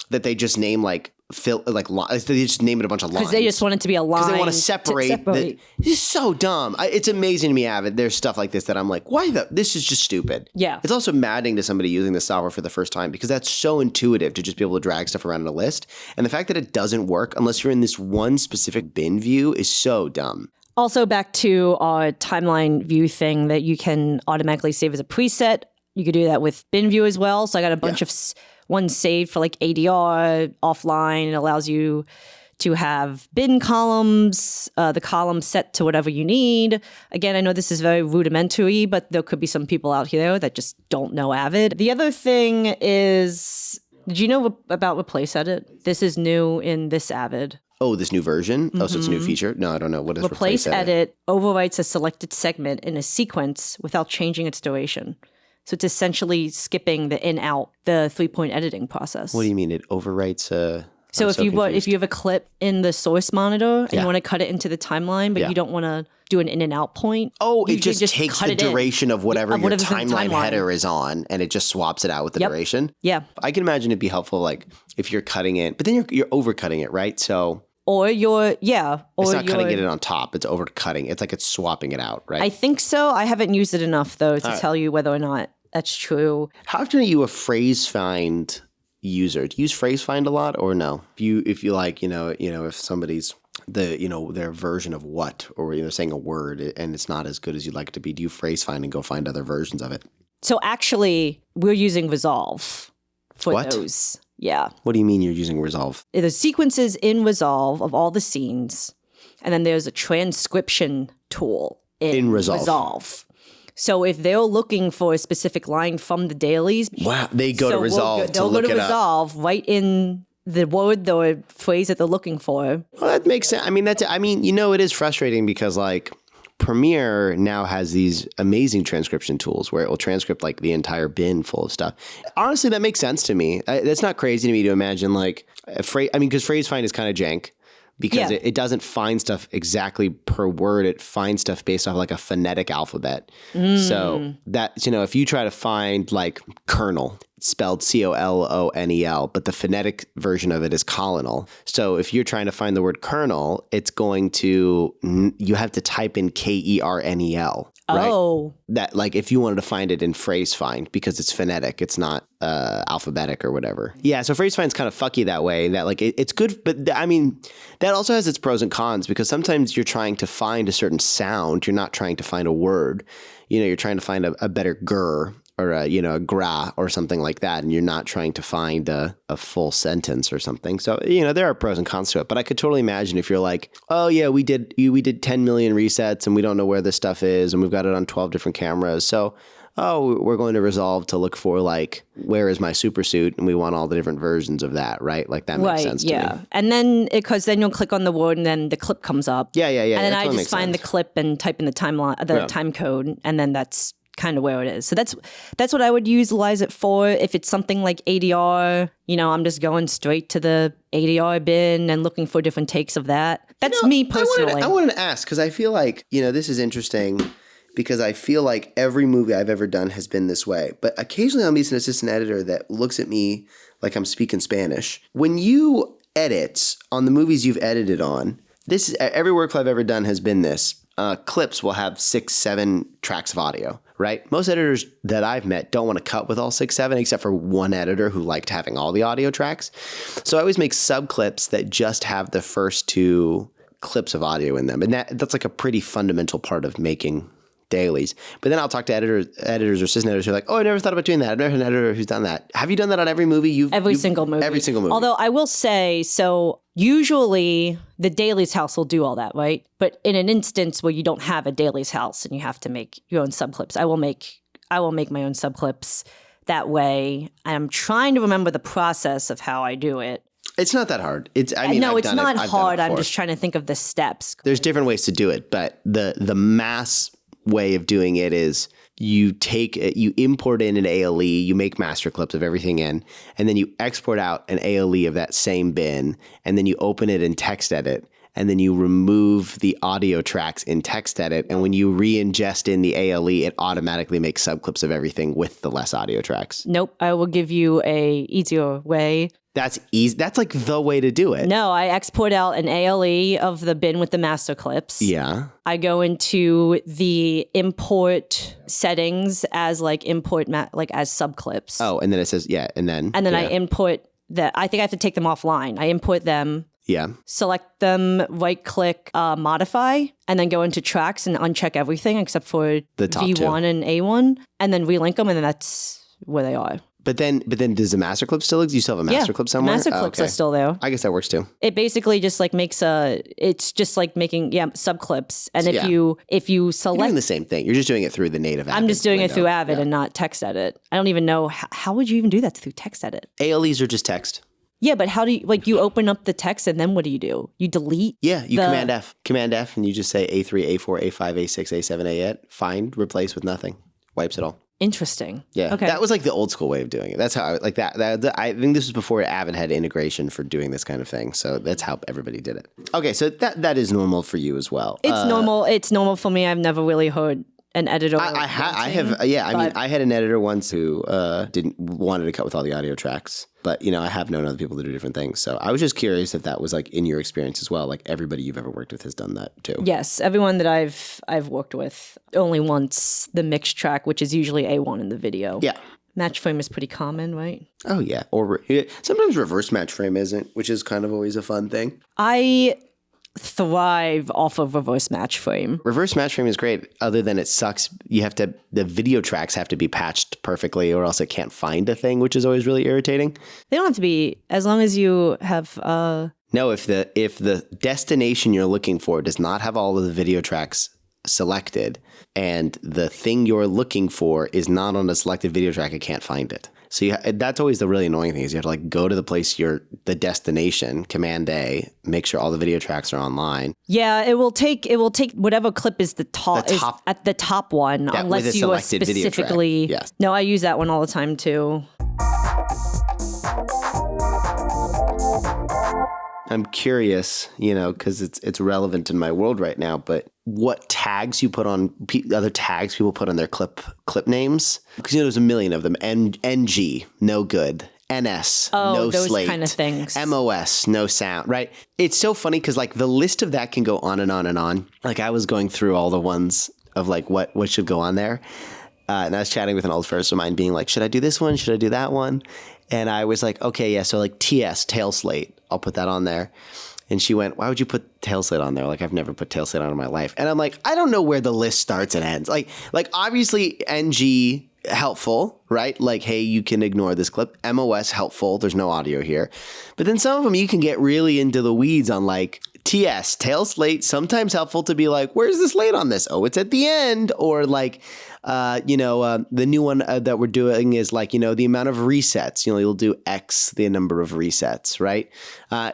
that they just name like they just name it a bunch of lines. Because they just want it to be a line. Because they want to separate. It's so dumb. It's amazing to me, Avid. There's stuff like this that I'm like, this is just stupid. Yeah. It's also maddening to somebody using the software for the first time because that's so intuitive to just be able to drag stuff around in a list. And the fact that it doesn't work unless you're in this one specific bin view is so dumb. Also back to our timeline view thing that you can automatically save as a preset. You could do that with bin view as well. So I got a bunch of one saved for like ADR offline. It allows you to have bin columns, the column set to whatever you need. Again, I know this is very rudimentary, but there could be some people out here that just don't know Avid. The other thing is, did you know about Replace Edit? This is new in this Avid. Oh, this new version? Oh, so it's a new feature? No, I don't know. What is Replace Edit overwrites a selected segment in a sequence without changing its duration. So it's essentially skipping the in-out, the 3-point editing process. What do you mean? It overwrites a... So if you have a clip in the source monitor and you want to cut it into the timeline, but you don't want to do an in and out point. Oh, it just takes the duration of whatever your timeline header is on, and it just swaps it out with the duration. Yeah. I can imagine it'd be helpful, like, if you're cutting it, but then you're overcutting it, right? So... Or it's not cutting it on top. It's overcutting. It's like it's swapping it out, right? I think so. I haven't used it enough, though, to tell you whether or not that's true. How often are you a phrase find user? Do you use phrase find a lot or no? If you like, if somebody's their version of what, or saying a word and it's not as good as you'd like it to be, do you phrase find and go find other versions of it? So actually, we're using Resolve for those. Yeah. What do you mean you're using Resolve? There's sequences in Resolve of all the scenes, and then there's a transcription tool in Resolve. So if they're looking for a specific line from the dailies, wow, they go to Resolve they'll go to Resolve, write in the word or phrase that they're looking for. Well, that makes sense. It is frustrating because like Premiere now has these amazing transcription tools where it will transcript like the entire bin full of stuff. Honestly, that makes sense to me. That's not crazy to me to imagine like a phrase. Because phrase find is kind of jank because it doesn't find stuff exactly per word. It finds stuff based off like a phonetic alphabet. So that, if you try to find like kernel, it's spelled Colonel, but the phonetic version of it is colonel. So if you're trying to find the word kernel, it's going to, you have to type in Kernel, right? Oh. That like if you wanted to find it in phrase find because it's phonetic, it's not alphabetic or whatever. Yeah, so phrase find is kind of fucky that way. That like it's good, but that also has its pros and cons because sometimes you're trying to find a certain sound. You're not trying to find a word. You're trying to find a better gur or a gra or something like that, and you're not trying to find a full sentence or something. So there are pros and cons to it. But I could totally imagine if you're like, oh yeah, we did 10 million resets and we don't know where this stuff is, and we've got it on 12 different cameras. So we're going to Resolve to look for like, where is my super suit? And we want all the different versions of that, right? Like that makes sense to me. And then, because then you'll click on the word and then the clip comes up. Yeah. And then I just find the clip and type in the time code, and then that's kind of where it is. So that's what I would utilize it for. If it's something like ADR, I'm just going straight to the ADR bin and looking for different takes of that. That's me personally. I wanted to ask, because I feel like, this is interesting, because I feel like every movie I've ever done has been this way. But occasionally I'll meet an assistant editor that looks at me like I'm speaking Spanish. When you edit on the movies you've edited on, this is every workflow I've ever done has been this. Clips will have 6-7 tracks of audio, right? Most editors that I've met don't want to cut with all 6-7, except for one editor who liked having all the audio tracks. So I always make subclips that just have the first 2 clips of audio in them. And that's like a pretty fundamental part of making dailies. But then I'll talk to editors or assistant editors who are like, oh, I never thought about doing that. I've never had an editor who's done that. Have you done that on every movie? Every single movie. Every single movie. Although I will say, so usually the dailies house will do all that, right? But in an instance where you don't have a dailies house and you have to make your own subclips, I will make my own subclips that way. I'm trying to remember the process of how I do it. It's not that hard. It's not hard. I'm just trying to think of the steps. There's different ways to do it, but the mass way of doing it is you import in an ALE, you make master clips of everything in, and then you export out an ALE of that same bin, and then you open it in TextEdit, and then you remove the audio tracks in TextEdit, and when you re-ingest in the ALE, it automatically makes subclips of everything with the less audio tracks. Nope, I will give you a easier way. That's easy. That's like the way to do it. No, I export out an ALE of the bin with the master clips. Yeah. I go into the import settings as like as subclips. Oh, and then it says, and then I import that. I think I have to take them offline. I import them. Yeah. Select them, right click, modify, and then go into tracks and uncheck everything except for the top V1 2. and A1, and then relink them, and then that's where they are. But then does the master clip still exist? You still have a master clip somewhere? Master clips are still there. I guess that works too. It basically just like makes it's just like making subclips. And if you select, You're doing the same thing. You're just doing it through the native Avid I'm just doing window. it through Avid and not TextEdit. I don't even know how would you even do that through TextEdit? ALEs are just text. Yeah, but how do you you open up the text and then what do? You delete? Yeah, you Command F, and you just say A3, A4, A5, A6, A7, A8. Find, replace with nothing. Wipes it all. Interesting. Yeah, okay. That was like the old school way of doing it. That's how I like that. I think this was before Avid had integration for doing this kind of thing. So that's how everybody did it. Okay, so that is normal for you as well. It's normal. It's normal for me. I've never really heard an editor. I have. Yeah, I mean, I had an editor once who wanted to cut with all the audio tracks. But, I have known other people to do different things. So I was just curious if that was like in your experience as well. Like everybody you've ever worked with has done that too. Yes. Everyone that I've worked with only wants the mixed track, which is usually A1 in the video. Yeah. Match frame is pretty common, right? Oh, yeah. Or sometimes reverse match frame isn't, which is kind of always a fun thing. I thrive off of reverse match frame. Reverse match frame is great, other than it sucks. The video tracks have to be patched perfectly or else it can't find a thing, which is always really irritating. They don't have to be, as long as you have No, if the destination you're looking for does not have all of the video tracks selected and the thing you're looking for is not on a selected video track, it can't find it. So that's always the really annoying thing is you have to like go to the place the destination, Command A, make sure all the video tracks are online. Yeah, it will take whatever clip is the top is at the top one, unless you are specifically. Yes. No, I use that one all the time too. I'm curious, because it's relevant in my world right now, but what tags you put on, other tags people put on their clip names? Because there's a million of them. NG, no good. NS, no those slate. Kind of things. MOS, no sound, right? It's so funny because like the list of that can go on and on and on. Like I was going through all the ones of like what should go on there. And I was chatting with an old friend of mine being like, should I do this one? Should I do that one? And I was like, okay, yeah. So like TS, tail slate, I'll put that on there. And she went, why would you put tail slate on there? Like I've never put tail slate on in my life. And I'm like, I don't know where the list starts and ends. Like obviously NG helpful, right? Like, hey, you can ignore this clip. MOS helpful. There's no audio here. But then some of them you can get really into the weeds on like TS, tail slate, sometimes helpful to be like, where's the slate on this? Oh, it's at the end. Or like, the new one that we're doing is like, the amount of resets, you'll do X, the number of resets, right?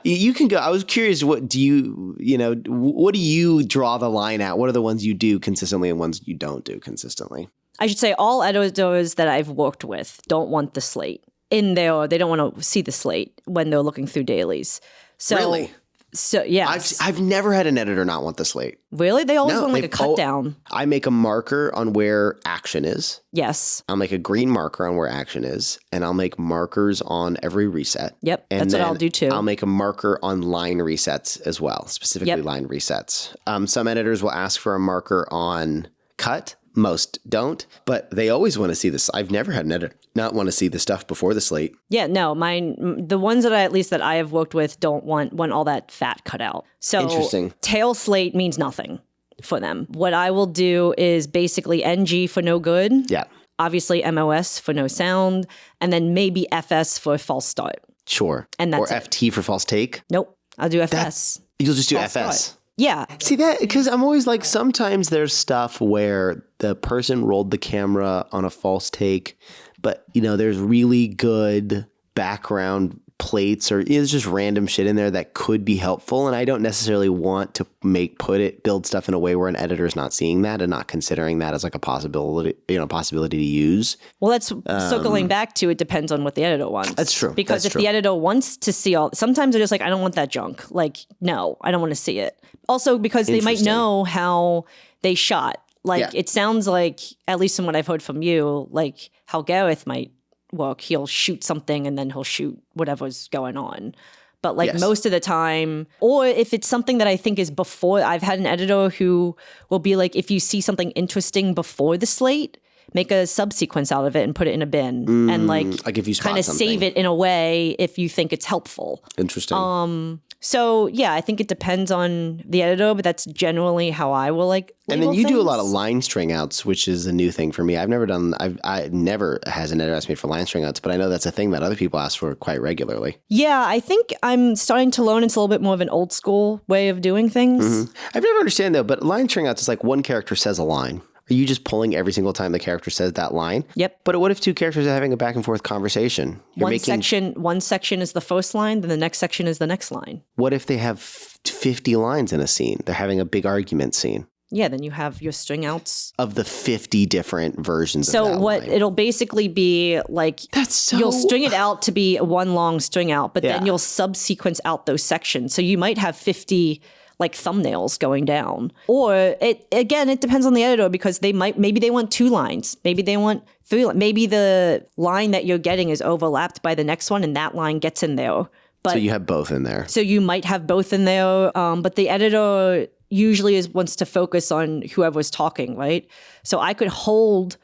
You can go, I was curious, what do you draw the line at? What are the ones you do consistently and ones you don't do consistently? I should say all editors that I've worked with don't want the slate in there. They don't want to see the slate when they're looking through dailies. So, really? So yeah, I've never had an editor not want the slate. Really? They always want like a cut down. I make a marker on where action is. Yes. I'll make a green marker on where action is, and I'll make markers on every reset. Yep, and that's what I'll do too. I'll make a marker on line resets as well, specifically line resets. Some editors will ask for a marker on cut. Most don't, but they always want to see this. I've never had an editor not want to see the stuff before the slate. Yeah, no, the ones that I have worked with don't want all that fat cut out. So interesting. Tail slate means nothing for them. What I will do is basically NG for no good. Yeah. Obviously MOS for no sound, and then maybe FS for false start. Sure. And that's or FT for false take. Nope, I'll do FS. You'll just do false FS. Start. Yeah. See that? Because I'm always like, sometimes there's stuff where the person rolled the camera on a false take, but, there's really good background plates or it's just random shit in there that could be helpful. And I don't necessarily want to build stuff in a way where an editor is not seeing that and not considering that as like a possibility to use. Well, that's circling back to, it depends on what the editor wants. That's true. Because if the editor wants to see sometimes they're just like, I don't want that junk. Like, no, I don't want to see it. Also because they might know how they shot. Like, it sounds like, at least from what I've heard from you, like how Gareth might work. He'll shoot something and then he'll shoot whatever's going on. But like most of the time, or if it's something that I think is before, I've had an editor who will be like, if you see something interesting before the slate, make a subsequence out of it and put it in a bin and like if you kind of save it in a way if you think it's helpful. Interesting. So yeah, I think it depends on the editor, but that's generally how I will like. And then you label do a lot of things. line string outs, which is a new thing for me. I never has an editor asked me for line string outs, but I know that's a thing that other people ask for quite regularly. Yeah, I think I'm starting to learn it's a little bit more of an old school way of doing things. I've never understand though, but line string outs is like one character says a line. Are you just pulling every single time the character says that line? Yep. But what if two characters are having a back and forth conversation? One section is the first line, then the next section is the next line. What if they have 50 lines in a scene? They're having a big argument scene. Yeah, then you have your string outs. Of the 50 different versions of So that what line. it'll basically be like, That's so... you'll string it out to be one long string out, but then Yeah. you'll subsequence out those sections. So you might have 50 like thumbnails going down. Or it depends on the editor because maybe they want 2 lines. Maybe they want 3 lines. Maybe the line that you're getting is overlapped by the next one and that line gets in there. But So you have both in there. So you might have both in there, but the editor usually wants to focus on whoever's talking, right? So I could hold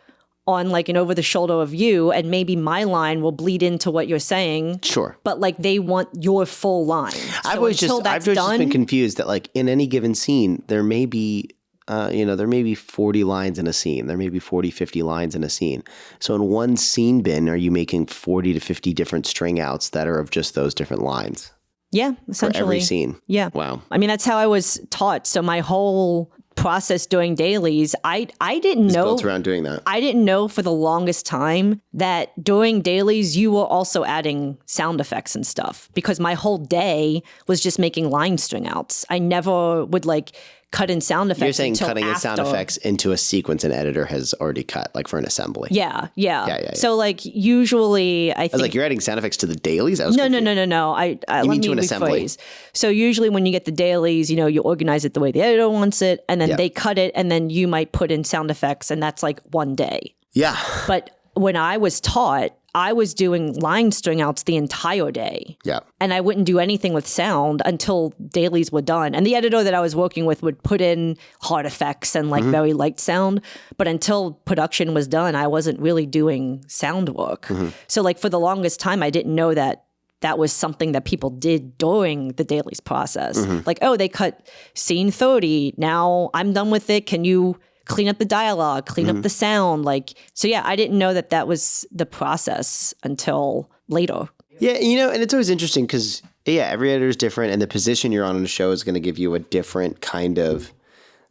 on like an over the shoulder of you and maybe my line will bleed into what you're saying. Sure. But like they want your full line. I've always just been confused that like in any given scene, there may be, there may be 40 lines in a scene. There may be 40, 50 lines in a scene. So in one scene bin, are you making 40 to 50 different string outs that are of just those different lines? Yeah, essentially. For every scene. Yeah. Wow. I mean, that's how I was taught. So my whole process doing dailies, I didn't know. Built around doing that. I didn't know for the longest time that during dailies, you were also adding sound effects and stuff because my whole day was just making line string outs. I never would like cut in sound effects. You're saying until cutting in sound after. effects into a sequence an editor has already cut, like for an assembly. Yeah. Yeah. So like usually I I was think like, you're adding sound effects to the dailies? I was No. confused. I You let mean to me an assembly? rephrase. So usually when you get the dailies, you organize it the way the editor wants it, and then Yeah. they cut it, and then you might put in sound effects, and that's like one day. Yeah. But when I was taught, I was doing line string outs the entire day. Yeah. And I wouldn't do anything with sound until dailies were done. And the editor that I was working with would put in hard effects and like very light sound. But until production was done, I wasn't really doing sound work. So like for the longest time, I didn't know that that was something that people did during the dailies process. Like, oh, they cut scene 30. Now I'm done with it. Can you clean up the dialogue, clean up the sound? Like, so yeah, I didn't know that that was the process until later. Yeah, and it's always interesting because, every editor is different, and the position you're on a show is going to give you a different kind of,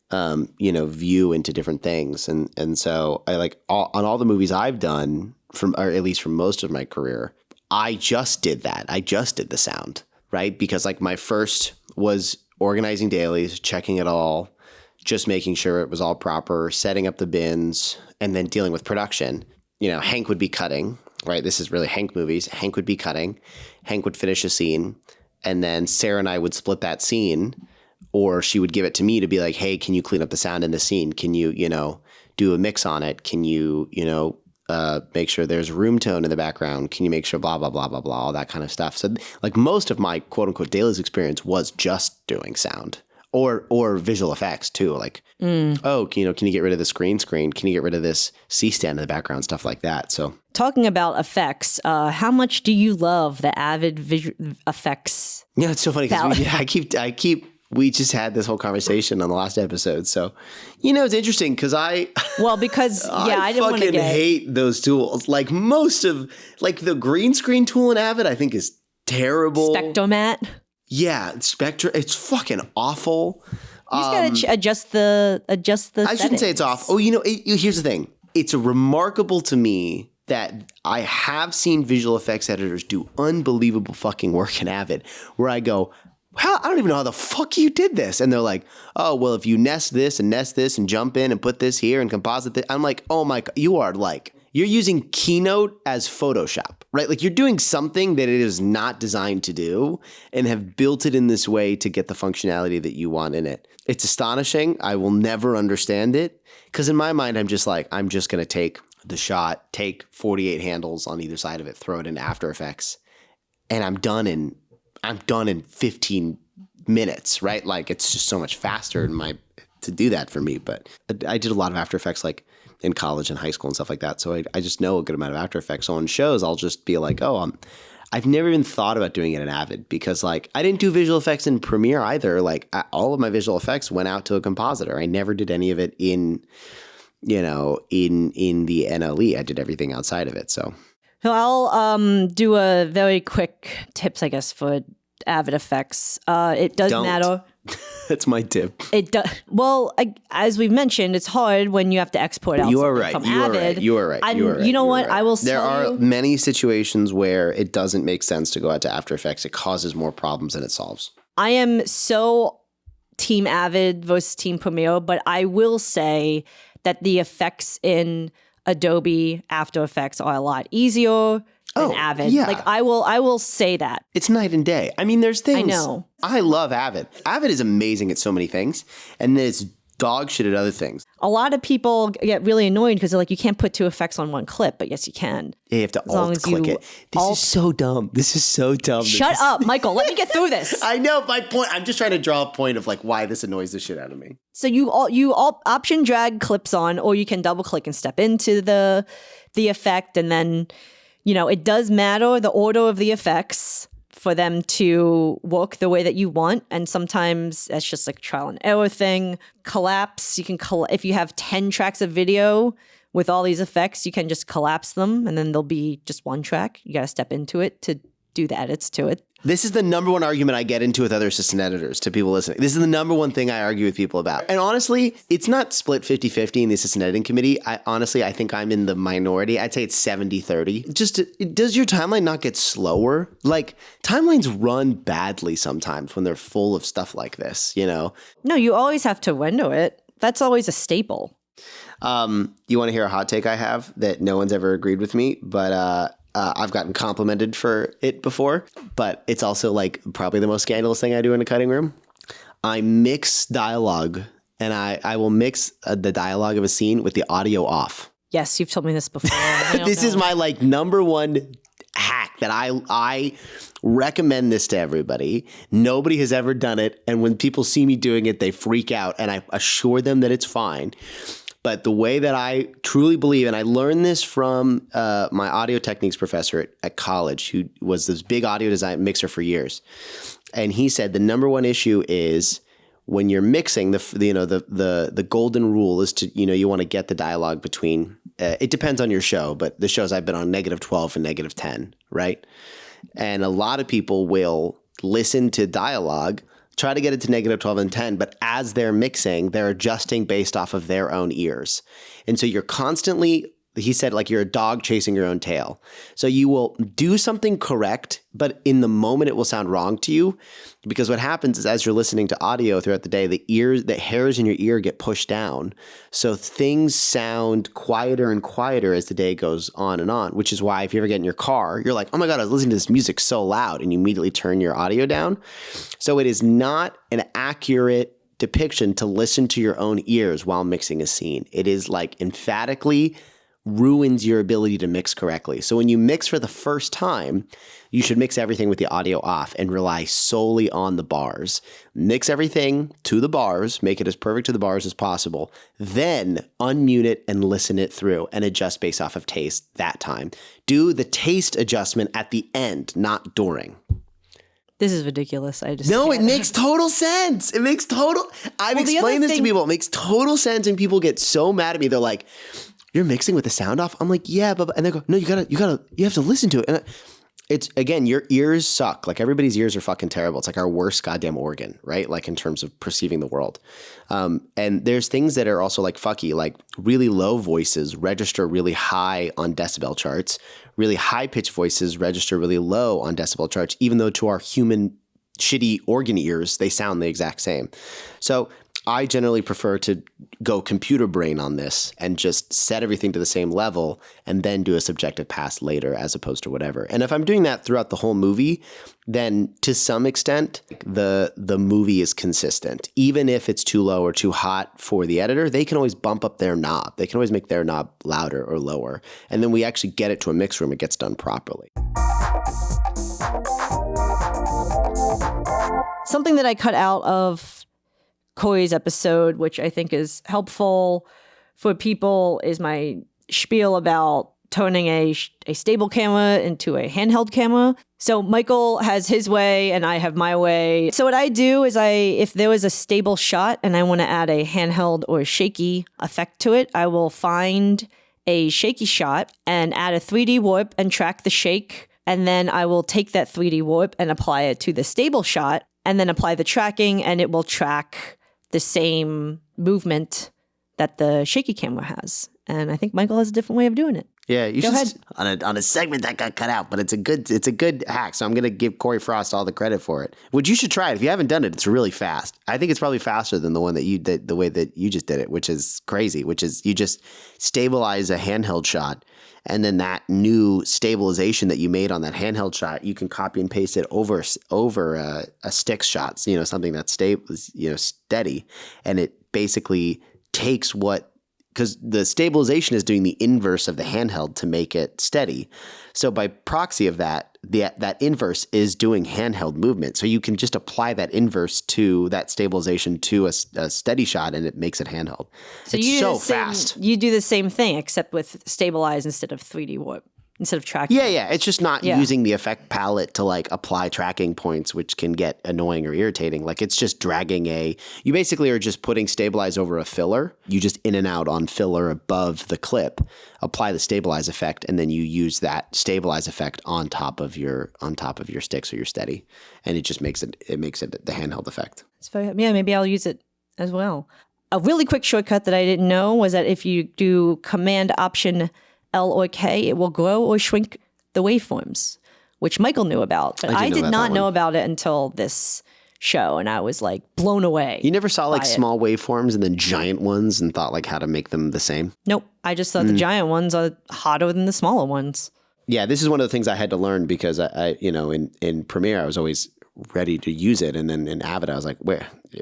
view into different things. And so I like on all the movies I've done, or at least from most of my career, I just did that. I just did the sound, right? Because like my first was organizing dailies, checking it all, just making sure it was all proper, setting up the bins, and then dealing with production. Hank would be cutting, right? This is really Hank movies. Hank would be cutting. Hank would finish a scene, and then Sarah and I would split that scene, or she would give it to me to be like, hey, can you clean up the sound in the scene? Can you, do a mix on it? Can you, make sure there's room tone in the background? Can you make sure blah, blah, blah, blah, blah, all that kind of stuff. So like most of my quote unquote dailies experience was just doing sound. Or visual effects too, like can you get rid of the green screen? Can you get rid of this C-stand in the background? Stuff like that. So talking about effects, how much do you love the Avid visual effects? Yeah, it's so funny because we just had this whole conversation on the last episode. So it's interesting because I didn't want to fucking hate those tools. Like most of like the green screen tool in Avid, I think is terrible. Spectromat. Yeah, Spectra. It's fucking awful. You just gotta adjust the. I shouldn't say it's off. Oh, here's the thing. It's remarkable to me that I have seen visual effects editors do unbelievable fucking work in Avid, where I go, I don't even know how the fuck you did this. And they're like, oh, well, if you nest this and jump in and put this here and composite this. I'm like, oh my God, you're using Keynote as Photoshop, right? Like you're doing something that it is not designed to do and have built it in this way to get the functionality that you want in it. It's astonishing. I will never understand it because in my mind, I'm just going to take the shot, take 48 handles on either side of it, throw it into After Effects, and I'm done in 15 minutes, right? Like it's just so much faster to do that for me. But I did a lot of After Effects like in college and high school and stuff like that. So I just know a good amount of After Effects. So on shows, I'll just be like, I've never even thought about doing it in Avid because like I didn't do visual effects in Premiere either. Like all of my visual effects went out to a compositor. I never did any of it in the NLE. I did everything outside of it. So I'll do a very quick tips, I guess, for Avid effects. It does matter. That's my tip. It does. Well, as we've mentioned, it's hard when you have to export out from Avid. You are right. You know what? I will tell you. There are many situations where it doesn't make sense to go out to After Effects. It causes more problems than it solves. I am so Team Avid versus Team Premiere, but I will say that the effects in Adobe After Effects are a lot easier than Avid. Yeah. Like I will say that. It's night and day. I mean, there's things. I know. I love Avid. Avid is amazing at so many things, and then it's dog shit at other things. A lot of people get really annoyed because they're like, you can't put two effects on one clip, but yes, you can. Yeah, you have to alt-click it. This is so dumb. This is so dumb. Shut up, Michael. Let me get through this. I know my point. I'm just trying to draw a point of like why this annoys the shit out of me. So you option drag clips on, or you can double click and step into the effect, and then it does matter the order of the effects for them to work the way that you want. And sometimes that's just like a trial and error thing. Collapse, you can if you have 10 tracks of video with all these effects, you can just collapse them and then there'll be just one track. You got to step into it to do the edits to it. This is the number one argument I get into with other assistant editors, to people listening. This is the number one thing I argue with people about. And honestly, it's not split 50-50 in the assistant editing committee. I think I'm in the minority. I'd say it's 70-30. Does your timeline not get slower? Like, timelines run badly sometimes when they're full of stuff like this, No, you always have to render it. That's always a staple. You want to hear a hot take I have that no one's ever agreed with me, but I've gotten complimented for it before, but it's also like probably the most scandalous thing I do in a cutting room. I mix dialogue, and I will mix the dialogue of a scene with the audio off. Yes, you've told me this before. This is my like number one hack that I recommend this to everybody. Nobody has ever done it, and when people see me doing it, they freak out, and I assure them that it's fine. But the way that I truly believe, and I learned this from my audio techniques professor at college, who was this big audio design mixer for years. And he said the number one issue is when you're mixing, the golden rule is to, you want to get the dialogue between, it depends on your show, but the shows I've been on -12 and -10, right? And a lot of people will listen to dialogue, try to get it to -12 and 10, but as they're mixing, they're adjusting based off of their own ears. And so you're constantly, he said, like you're a dog chasing your own tail. So you will do something correct, but in the moment it will sound wrong to you, because what happens is as you're listening to audio throughout the day, the hairs in your ear get pushed down. So things sound quieter and quieter as the day goes on and on, which is why if you ever get in your car, you're like, oh my God, I was listening to this music so loud, and you immediately turn your audio down. So it is not an accurate depiction to listen to your own ears while mixing a scene. It is like emphatically ruins your ability to mix correctly. So when you mix for the first time, you should mix everything with the audio off and rely solely on the bars. Mix everything to the bars, make it as perfect to the bars as possible, then unmute it and listen it through and adjust based off of taste that time. Do the taste adjustment at the end, not during. This is ridiculous. No, it makes total sense. It makes total. I've explained this to people. It makes total sense, and people get so mad at me. They're like, "You're mixing with the sound off?" I'm like, "Yeah," but and they go, "No, you have to listen to it." And it's, again, your ears suck. Like, everybody's ears are fucking terrible. It's like our worst goddamn organ, right? Like, in terms of perceiving the world. And there's things that are also like fucky, like really low voices register really high on decibel charts. Really high pitched voices register really low on decibel charts, even though to our human shitty organ ears, they sound the exact same. So I generally prefer to go computer brain on this and just set everything to the same level and then do a subjective pass later as opposed to whatever. And if I'm doing that throughout the whole movie, then to some extent, the movie is consistent. Even if it's too low or too hot for the editor, they can always bump up their knob. They can always make their knob louder or lower. And then we actually get it to a mix room. It gets done properly. Something that I cut out of Corey's episode, which I think is helpful for people, is my spiel about turning a stable camera into a handheld camera. So Michael has his way and I have my way. So what I do is if there is a stable shot and I want to add a handheld or shaky effect to it, I will find a shaky shot and add a 3D warp and track the shake. And then I will take that 3D warp and apply it to the stable shot and then apply the tracking, and it will track the same movement that the shaky camera has. And I think Michael has a different way of doing it. Yeah, you Go should ahead. On a segment that got cut out, but it's a good hack. So I'm gonna give Corey Frost all the credit for it. Which you should try it if you haven't done it. It's really fast. I think it's probably faster than the one that you did, the way that you just did it, which is crazy. Which is you just stabilize a handheld shot, and then that new stabilization that you made on that handheld shot, you can copy and paste it over a stick shot. So, something that's steady, and it basically takes what. Because the stabilization is doing the inverse of the handheld to make it steady. So by proxy of that, that inverse is doing handheld movement. So you can just apply that inverse to that stabilization to a steady shot, and it makes it handheld. So it's so fast. You do the same thing, except with stabilize instead of 3D warp. Instead of tracking. Yeah. It's just not using the effect palette to apply tracking points, which can get annoying or irritating. It's just dragging you basically are just putting stabilize over a filler. You just in and out on filler above the clip, apply the stabilize effect, and then you use that stabilize effect on top of your sticks or your steady. And it just makes it the handheld effect. Maybe I'll use it as well. A really quick shortcut that I didn't know was that if you do Command Option L or K, it will grow or shrink the waveforms, which Michael knew about. But I did not know about it until this show, and I was blown away. You never saw small waveforms and then giant ones and thought how to make them the same? Nope. I just thought the giant ones are hotter than the smaller ones. Yeah, this is one of the things I had to learn because I in Premiere I was always ready to use it, and then in Avid I was like,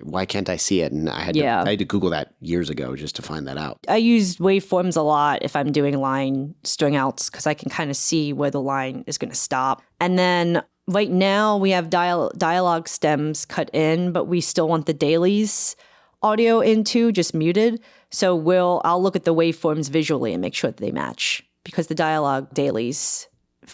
why can't I see it? And I had to Google that years ago just to find that out. I use waveforms a lot if I'm doing line string outs because I can kind of see where the line is going to stop. And then right now we have dialogue stems cut in, but we still want the dailies audio into just muted. So I'll look at the waveforms visually and make sure that they match, because the dialogue dailies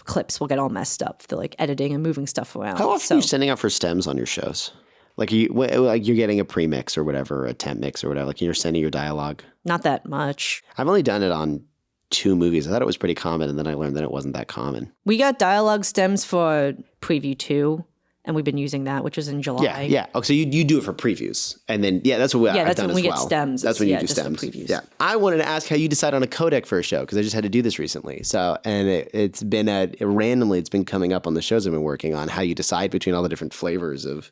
clips will get all messed up. They're editing and moving stuff around. How often are you sending out for stems on your shows? You're getting a pre-mix or whatever, or a temp mix or whatever. You're sending your dialogue. Not that much. I've only done it on 2 movies. I thought it was pretty common, and then I learned that it wasn't that common. We got dialogue stems for Preview 2, and we've been using that, which was in July. Yeah. Oh, so you do it for previews, and then that's what I've done as well. That's when we get stems. That's when you do stems. Previews. Yeah. I wanted to ask how you decide on a codec for a show, because I just had to do this recently. So, and it's been randomly it's been coming up on the shows I've been working on, how you decide between all the different flavors of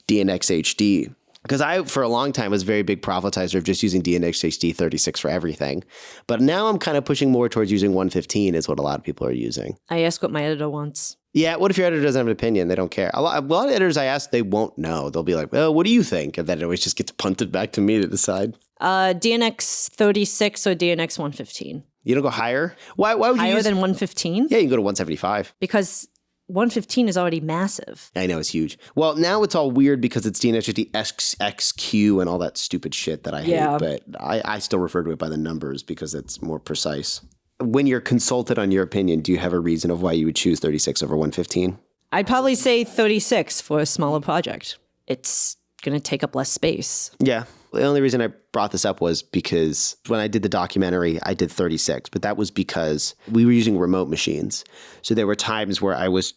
DNX HD. Because I, for a long time, was a very big proselytizer of just using DNX HD 36 for everything. But now I'm kind of pushing more towards using 115 is what a lot of people are using. I asked what my editor wants. Yeah, what if your editor doesn't have an opinion? They don't care. A lot of editors I ask, they won't know. They'll be like, well, what do you think? And then it always just gets punted back to me to decide. DNX 36 or DNX 115. You don't go higher? Why would you higher than 115? Yeah, you can go to 175. Because 115 is already massive. I know, it's huge. Well, now it's all weird because it's DNX XQ and all that stupid shit that I hate. But I still refer to it by the numbers because it's more precise. When you're consulted on your opinion, do you have a reason of why you would choose 36 over 115? I'd probably say 36 for a smaller project. It's going to take up less space. Yeah. The only reason I brought this up was because when I did the documentary, I did 36, but that was because we were using remote machines. So there were times where I was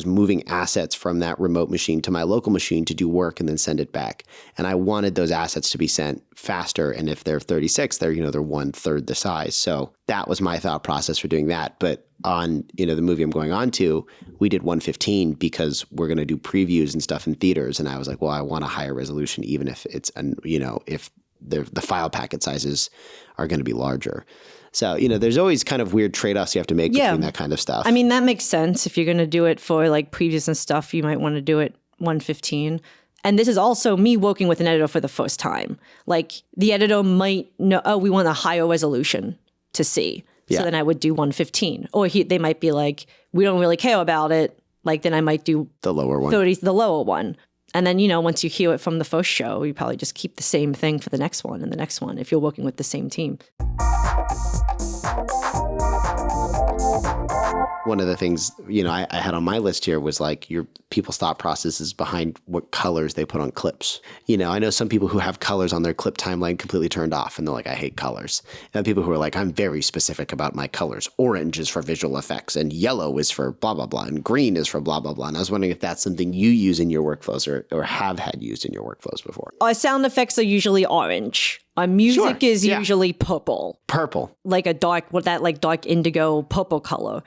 moving assets from that remote machine to my local machine to do work and then send it back. And I wanted those assets to be sent faster. And if they're 36, they're 1/3 the size. So that was my thought process for doing that. But on, the movie I'm going on to, we did 115 because we're going to do previews and stuff in theaters. And I was like, well, I want a higher resolution, even if it's, if the file packet sizes are going to be larger. So, there's always kind of weird trade-offs you have to make between that kind of stuff. I mean, that makes sense. If you're going to do it for previews and stuff, you might want to do it 115. And this is also me working with an editor for the first time. The editor might know, we want a higher resolution to see. Yeah. So then I would do 115. Or they might be like, we don't really care about it. Then I might do the lower one. The lower one. And then, once you hear it from the first show, you probably just keep the same thing for the next one and the next one if you're working with the same team. One of the things, I had on my list here was like your people's thought processes behind what colors they put on clips. I know some people who have colors on their clip timeline completely turned off and they're like, I hate colors. And people who are like, I'm very specific about my colors. Orange is for visual effects and yellow is for blah, blah, blah. And green is for blah, blah, blah. And I was wondering if that's something you use in your workflows or have had used in your workflows before. Our sound effects are usually orange. Our music is usually purple. Purple. Like a dark indigo purple color.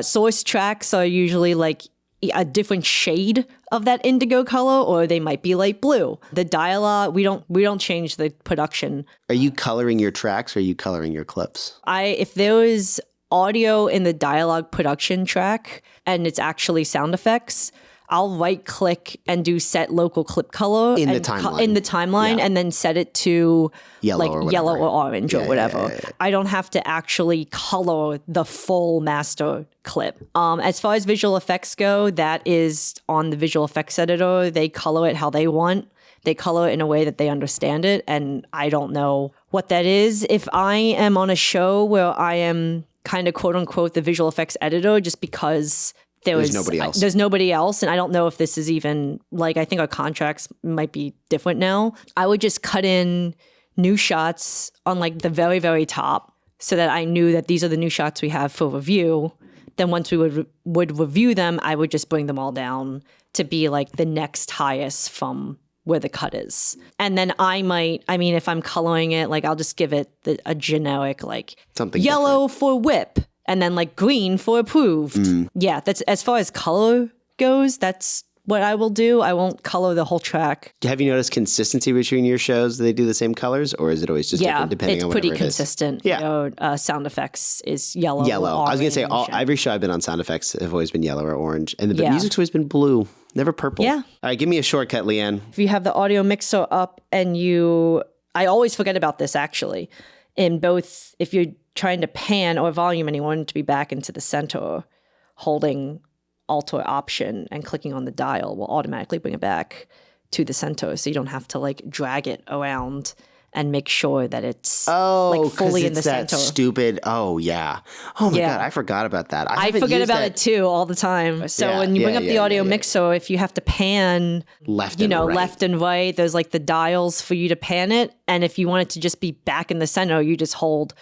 Source tracks are usually like a different shade of that indigo color, or they might be light blue. The dialogue, we don't change the production. Are you coloring your tracks or are you coloring your clips? If there is audio in the dialogue production track and it's actually sound effects, I'll right click and do set local clip color in the timeline, and then set it to yellow or orange or whatever. Yeah. I don't have to actually color the full master clip. As far as visual effects go, that is on the visual effects editor. They color it how they want. They color it in a way that they understand it, and I don't know what that is. If I am on a show where I am kind of quote unquote the visual effects editor, just because there's nobody else. And I don't know if this is even I think our contracts might be different now. I would just cut in new shots on the very, very top so that I knew that these are the new shots we have for review. Then once we would review them, I would just bring them all down to be the next highest from where the cut is. And then if I'm coloring it, I'll just give it a generic something yellow different. For whip. And then green for approved. Yeah, that's as far as color goes, that's what I will do. I won't color the whole track. Have you noticed consistency between your shows? Do they do the same colors or is it always just different depending on whatever it is? Yeah, it's pretty consistent. Yeah. Sound effects is yellow. I was going to say, every show I've been on, sound effects have always been yellow or orange. And the music's always been blue, never purple. Yeah. All right, give me a shortcut, Lian. If you have the audio mixer up and I always forget about this actually, in both, if you're trying to pan or volume and you want it to be back into the center, holding Alt or Option and clicking on the dial will automatically bring it back to the center. So you don't have to drag it around and make sure that it's fully in the center. Stupid. Oh yeah. Oh my God, I forgot about that. I forget about it too all the time. So when you bring up the audio mixer, if you have to pan left and right, there's the dials for you to pan it. And if you want it to just be back in the center, you just hold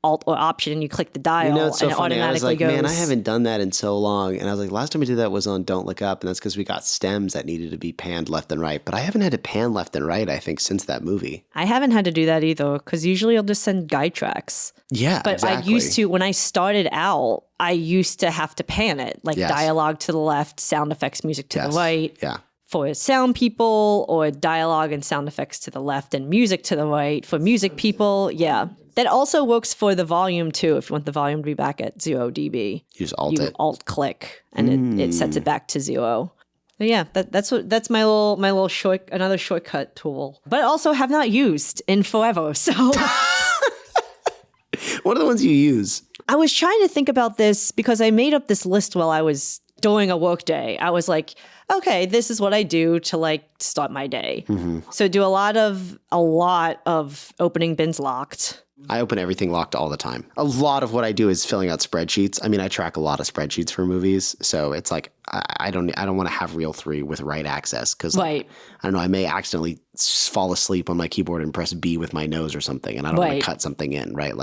Alt or Option and you click the dial it's so and it funny. automatically goes. Man, I haven't done that in so long. And I was like, last time we did that was on Don't Look Up. And that's because we got stems that needed to be panned left and right. But I haven't had to pan left and right, I think, since that movie. I haven't had to do that either because usually I'll just send guide tracks. Yeah, but exactly. I used to, when I started out, I used to have to pan it, dialogue to the left, sound effects, music to the right. Yeah. For sound people, or dialogue and sound effects to the left and music to the right. For music people, yeah. That also works for the volume too. If you want the volume to be back at 0 dB, you just alt click and it sets it back to 0. But yeah, that's my little another shortcut tool. But I also have not used in forever. So what are the ones you use? I was trying to think about this because I made up this list while I was doing a work day. I was like, okay, this is what I do to start my day. Mm-hmm. So do a lot of opening bins locked. I open everything locked all the time. A lot of what I do is filling out spreadsheets. I mean, I track a lot of spreadsheets for movies, so it's I don't want to have Reel 3 with write access because I don't know, I may accidentally fall asleep on my keyboard and press B with my nose or something, and I don't want to cut something in, right?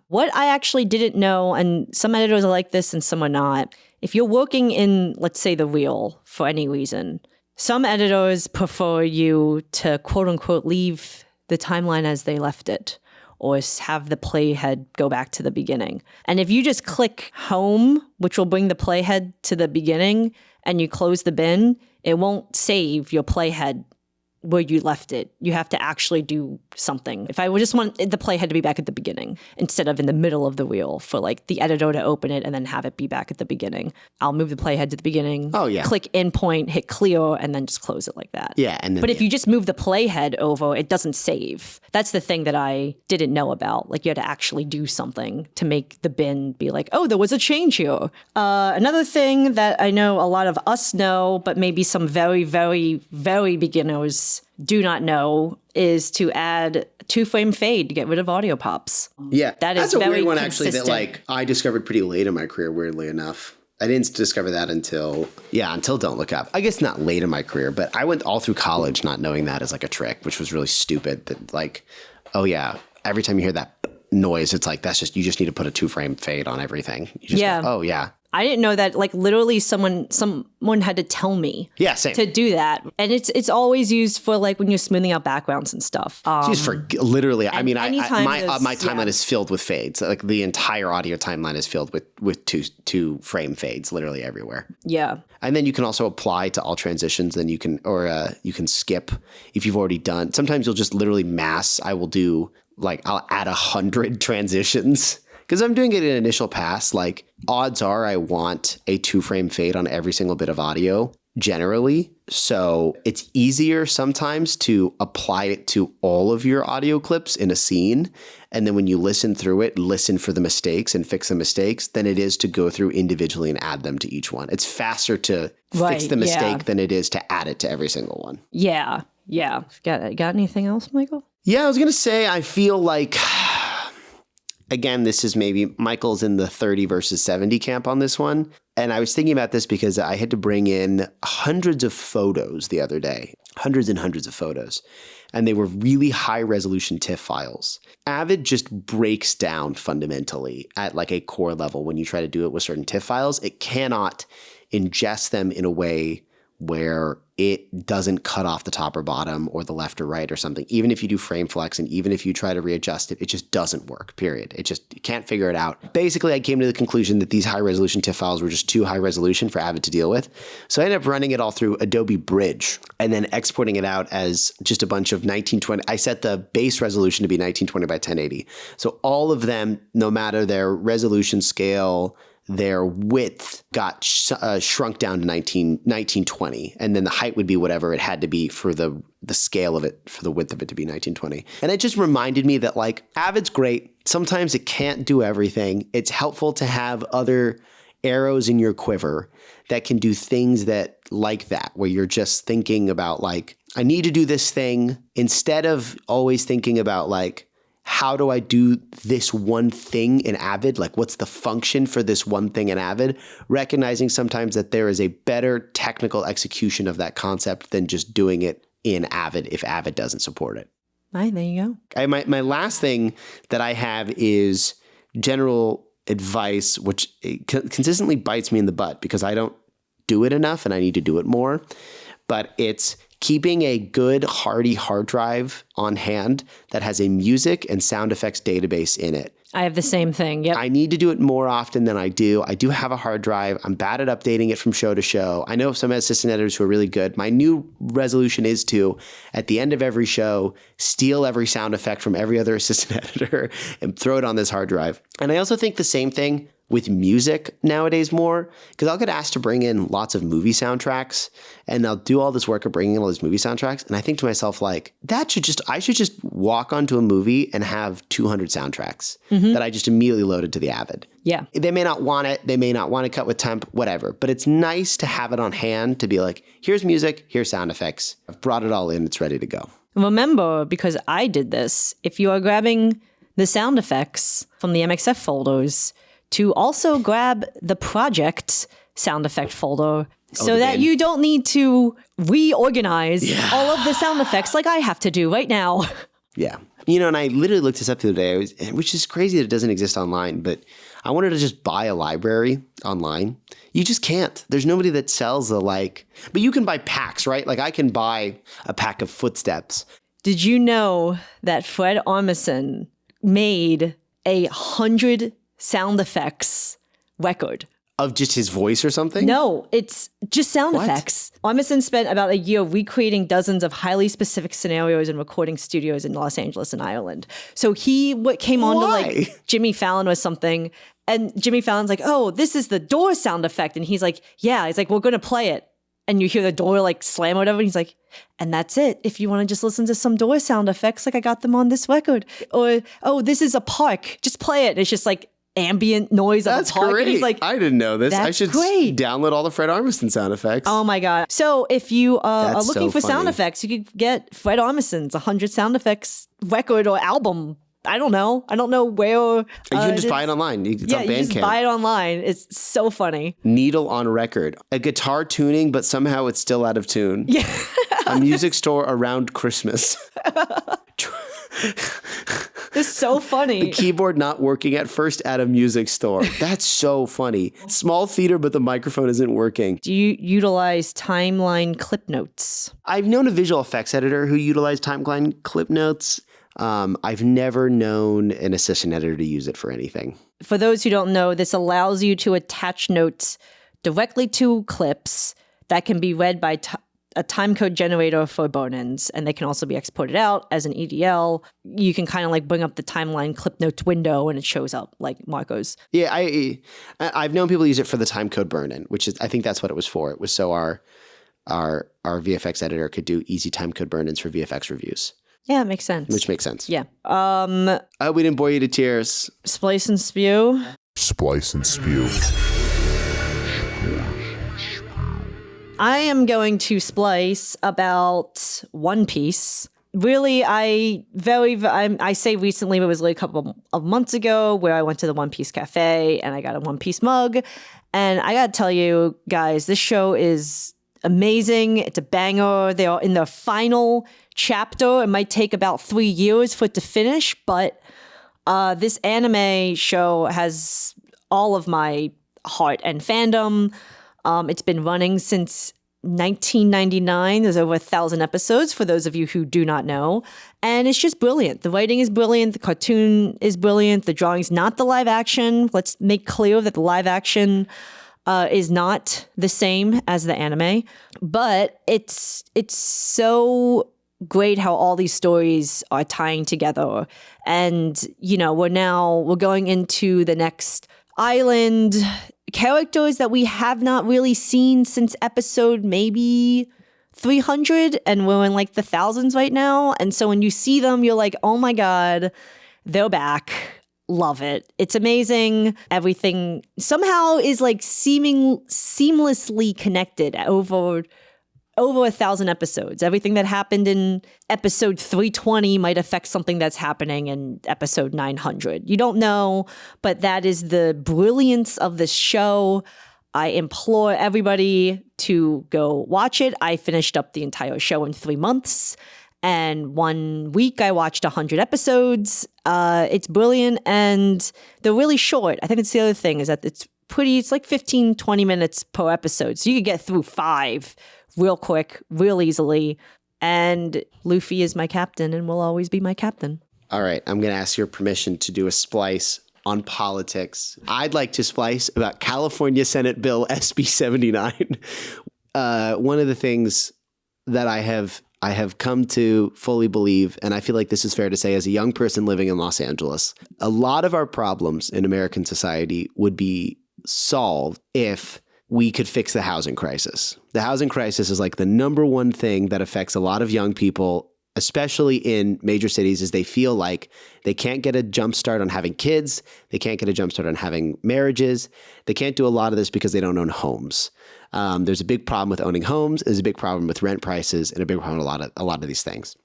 What I actually didn't know, and some editors are like this and some are not. If you're working in, let's say, the reel for any reason, some editors prefer you to quote unquote leave the timeline as they left it, or have the playhead go back to the beginning. And if you just click home, which will bring the playhead to the beginning, and you close the bin, it won't save your playhead where you left it. You have to actually do something. If I would just want the playhead to be back at the beginning instead of in the middle of the reel for the editor to open it and then have it be back at the beginning, I'll move the playhead to the beginning. Oh yeah. Click in point, hit clear, and then just close it like that. Yeah. But if you just move the playhead over, it doesn't save. That's the thing that I didn't know about. You had to actually do something to make the bin be oh, there was a change here. Another thing that I know a lot of us know, but maybe some very, very, very beginners do not know, is to add 2-frame fade to get rid of audio pops. Yeah. That is That's a very weird one, actually, that consistent. like I discovered pretty late in my career, weirdly enough. I didn't discover that until Don't Look Up. I guess not late in my career, but I went all through college not knowing that as like a trick, which was really stupid. That like, oh yeah, every time you hear that noise, it's like, you just need to put a 2-frame fade on everything. You just Yeah. go, oh yeah. I didn't know that. Like literally, someone had to tell me. Yeah, same. To do that, and it's always used for like when you're smoothing out backgrounds and stuff. Just for literally, I mean, anytime my there's- timeline is filled with fades. Like the entire audio timeline is filled with 2-frame fades, literally everywhere. Yeah. And then you can also apply to all transitions. Then you can skip if you've already done. Sometimes you'll just literally mass. I'll add 100 transitions. Because I'm doing it in initial pass, like odds are I want a 2-frame fade on every single bit of audio generally. So it's easier sometimes to apply it to all of your audio clips in a scene. And then when you listen through it, listen for the mistakes and fix the mistakes than it is to go through individually and add them to each one. It's faster to fix the mistake than it is to add it to every single one. Yeah. Yeah. Got anything else, Michael? Yeah, I was going to say, I feel like... Again, this is maybe Michael's in the 30 versus 70 camp on this one. And I was thinking about this because I had to bring in hundreds of photos the other day, hundreds and hundreds of photos. And they were really high resolution TIFF files. Avid just breaks down fundamentally at like a core level when you try to do it with certain TIFF files. It cannot ingest them in a way where it doesn't cut off the top or bottom or the left or right or something. Even if you do frame flex and even if you try to readjust it, it just doesn't work, period. You can't figure it out. Basically, I came to the conclusion that these high resolution TIFF files were just too high resolution for Avid to deal with. So I ended up running it all through Adobe Bridge and then exporting it out as just a bunch of 1920. I set the base resolution to be 1920 by 1080. So all of them, no matter their resolution scale, their width got shrunk down to 1920. And then the height would be whatever it had to be for the scale of it, for the width of it to be 1920. And it just reminded me that like Avid's great. Sometimes it can't do everything. It's helpful to have other arrows in your quiver that can do things that like that, where you're just thinking about like, I need to do this thing instead of always thinking about like, how do I do this one thing in Avid? Like, what's the function for this one thing in Avid? Recognizing sometimes that there is a better technical execution of that concept than just doing it in Avid if Avid doesn't support it. All right, there you go. My last thing that I have is general advice, which consistently bites me in the butt because I don't do it enough and I need to do it more. But it's keeping a good, hardy hard drive on hand that has a music and sound effects database in it. I have the same thing. Yep. I need to do it more often than I do. I do have a hard drive. I'm bad at updating it from show to show. I know some assistant editors who are really good. My new resolution is to, at the end of every show, steal every sound effect from every other assistant editor and throw it on this hard drive. And I also think the same thing with music nowadays more, because I'll get asked to bring in lots of movie soundtracks and I'll do all this work of bringing in all these movie soundtracks. And I think to myself, like, I should just walk onto a movie and have 200 soundtracks that I just immediately loaded to the Avid. Yeah. They may not want it. They may not want to cut with temp, whatever. But it's nice to have it on hand to be like, here's music, here's sound effects. I've brought it all in. It's ready to go. Remember, because I did this, if you are grabbing the sound effects from the MXF folders, to also grab the project sound effect folder so that you don't need to reorganize all of the sound effects like I have to do right now. Yeah. And I literally looked this up the other day, which is crazy that it doesn't exist online, but I wanted to just buy a library online. You just can't. There's nobody that sells but you can buy packs, right? Like I can buy a pack of Footsteps. Did you know that Fred Armisen made 100 sound effects record? Of just his voice or something? No, it's just sound effects. Armisen spent about a year recreating dozens of highly specific scenarios in recording studios in Los Angeles and Ireland. So he came on to like Jimmy Fallon or something, and Jimmy Fallon's like, oh, this is the door sound effect. And he's like, yeah. He's like, we're going to play it. And you hear the door like slam or whatever. And he's like, and that's it. If you want to just listen to some door sound effects, like I got them on this record. Or, oh, this is a park. Just play it. It's just like ambient noise of That's a park. great. And he's like, I didn't know this. I "That's should great." download all the Fred Armisen sound effects. Oh my God. So if you are That's looking so for sound funny. effects, you could get Fred Armisen's 100 sound effects record or album. I don't know where. You can just buy it online. It's on You just Bandcamp. buy it online. It's so funny. Needle on record. A guitar tuning, but somehow it's still out of tune. Yeah. A music store around Christmas. It's so funny. Keyboard not working at first at a music store. That's so funny. Small theater, but the microphone isn't working. Do you utilize timeline clip notes? I've known a visual effects editor who utilized timeline clip notes. I've never known an assistant editor to use it for anything. For those who don't know, this allows you to attach notes directly to clips that can be read by a timecode generator for bone-ins, and they can also be exported out as an EDL. You can kind of like bring up the timeline clip notes window and it shows up like Marco's. Yeah, I've known people use it for the timecode burn-in, which is, I think that's what it was for. It was so our VFX editor could do easy timecode burn-ins for VFX reviews. Yeah, it makes sense. Which makes sense. Yeah. We didn't bore you to tears. Splice and spew. Splice and spew. I am going to splice about One Piece. Really, I say recently, but it was like a couple of months ago where I went to the One Piece Cafe and I got a One Piece mug. And I gotta tell you guys, this show is amazing. It's a banger. They are in their final chapter. It might take about 3 years for it to finish, but this anime show has all of my heart and fandom. It's been running since 1999. There's over 1,000 episodes for those of you who do not know. And it's just brilliant. The writing is brilliant. The cartoon is brilliant. The drawing's not the live action. Let's make clear that the live action is not the same as the anime. But it's so great how all these stories are tying together. And, you know, we're going into the next island. Characters that we have not really seen since episode maybe 300, and we're in like the thousands right now. And so when you see them, you're like, oh my God, they're back. Love it. It's amazing. Everything somehow is like seamlessly connected over 1,000 episodes. Everything that happened in episode 320 might affect something that's happening in episode 900. You don't know, but that is the brilliance of this show. I implore everybody to go watch it. I finished up the entire show in 3 months, and 1 week I watched 100 episodes. It's brilliant, and they're really short. I think that's the other thing, is that it's like 15, 20 minutes per episode. So you could get through 5 real quick, real easily. And Luffy is my captain and will always be my captain. All right, I'm going to ask your permission to do a splice on politics. I'd like to splice about California Senate Bill SB 79. One of the things that I have come to fully believe, and I feel like this is fair to say as a young person living in Los Angeles, a lot of our problems in American society would be solved if we could fix the housing crisis. The housing crisis is like the number one thing that affects a lot of young people, especially in major cities, is they feel like they can't get a jump start on having kids. They can't get a jump start on having marriages. They can't do a lot of this because they don't own homes. There's a big problem with owning homes. There's a big problem with rent prices, and a big problem with a lot of these things.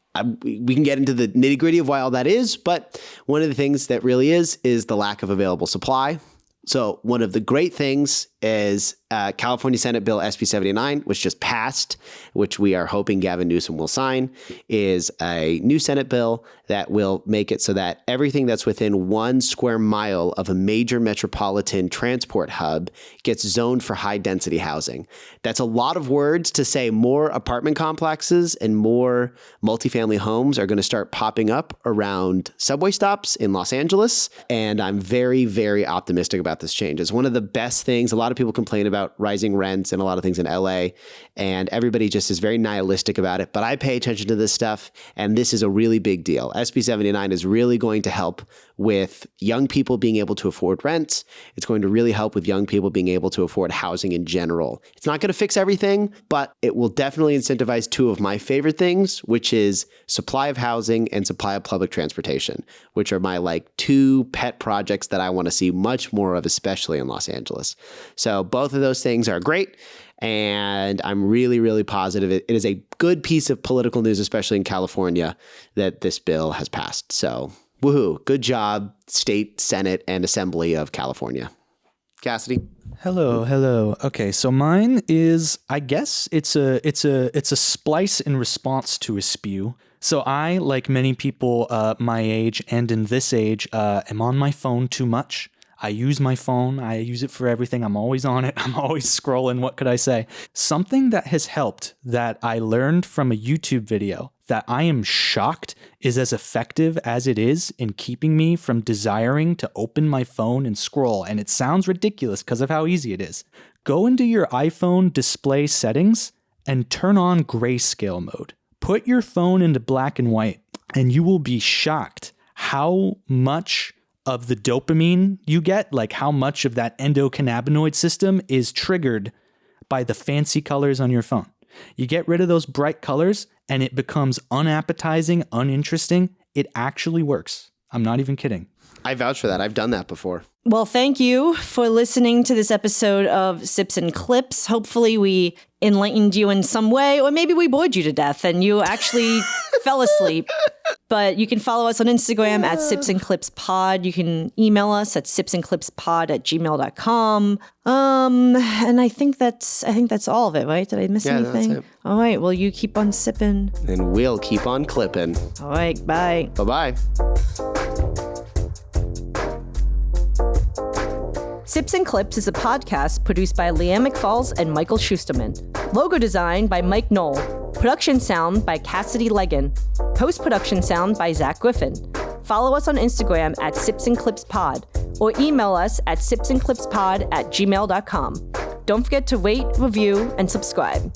We can get into the nitty gritty of why all that is, but one of the things that really is the lack of available supply. So one of the great things is California Senate Bill SB 79, which just passed, which we are hoping Gavin Newsom will sign, is a new Senate bill that will make it so that everything that's within 1 square mile of a major metropolitan transport hub gets zoned for high density housing. That's a lot of words to say more apartment complexes and more multifamily homes are going to start popping up around subway stops in Los Angeles. And I'm very, very optimistic about this change. It's one of the best things. A lot of of people complain about rising rents and a lot of things in LA, and everybody just is very nihilistic about it. But I pay attention to this stuff, and this is a really big deal. SB 79 is really going to help with young people being able to afford rents. It's going to really help with young people being able to afford housing in general. It's not going to fix everything, but it will definitely incentivize two of my favorite things, which is supply of housing and supply of public transportation, which are my like two pet projects that I want to see much more of, especially in Los Angeles. So both of those things are great. And I'm really, really positive it is a good piece of political news, especially in California, that this bill has passed. So woohoo, good job, state, Senate, and Assembly of California. Cassidy? Hello. Okay, so mine is, I guess it's a splice in response to a spew. So I, like many people my age and in this age, am on my phone too much. I use my phone. I use it for everything. I'm always on it. I'm always scrolling. What could I say? Something that has helped that I learned from a YouTube video that I am shocked is as effective as it is in keeping me from desiring to open my phone and scroll. And it sounds ridiculous because of how easy it is. Go into your iPhone display settings and turn on grayscale mode. Put your phone into black and white, and you will be shocked how much of the dopamine you get, like how much of that endocannabinoid system is triggered by the fancy colors on your phone. You get rid of those bright colors and it becomes unappetizing, uninteresting. It actually works. I'm not even kidding. I vouch for that. I've done that before. Well, thank you for listening to this episode of Sips and Clips. Hopefully we enlightened you in some way, or maybe we bored you to death and you actually fell asleep. But you can follow us on Instagram at Sips and Clips Pod. You can email us at sipsandclipspod@gmail.com. And I think that's all of it, right? Did I miss anything? That's it. All right. Well, you keep on sipping. And we'll keep on clipping. All right. Bye. Bye-bye. Sips and Clips is a podcast produced by Lian McFalls and Michael Schusterman. Logo design by Mike Knoll. Production sound by Cassidy Legan. Post-production sound by Zach Griffin. Follow us on Instagram at Sips and Clips Pod or email us at sipsandclipspod@gmail.com. Don't forget to rate, review, and subscribe.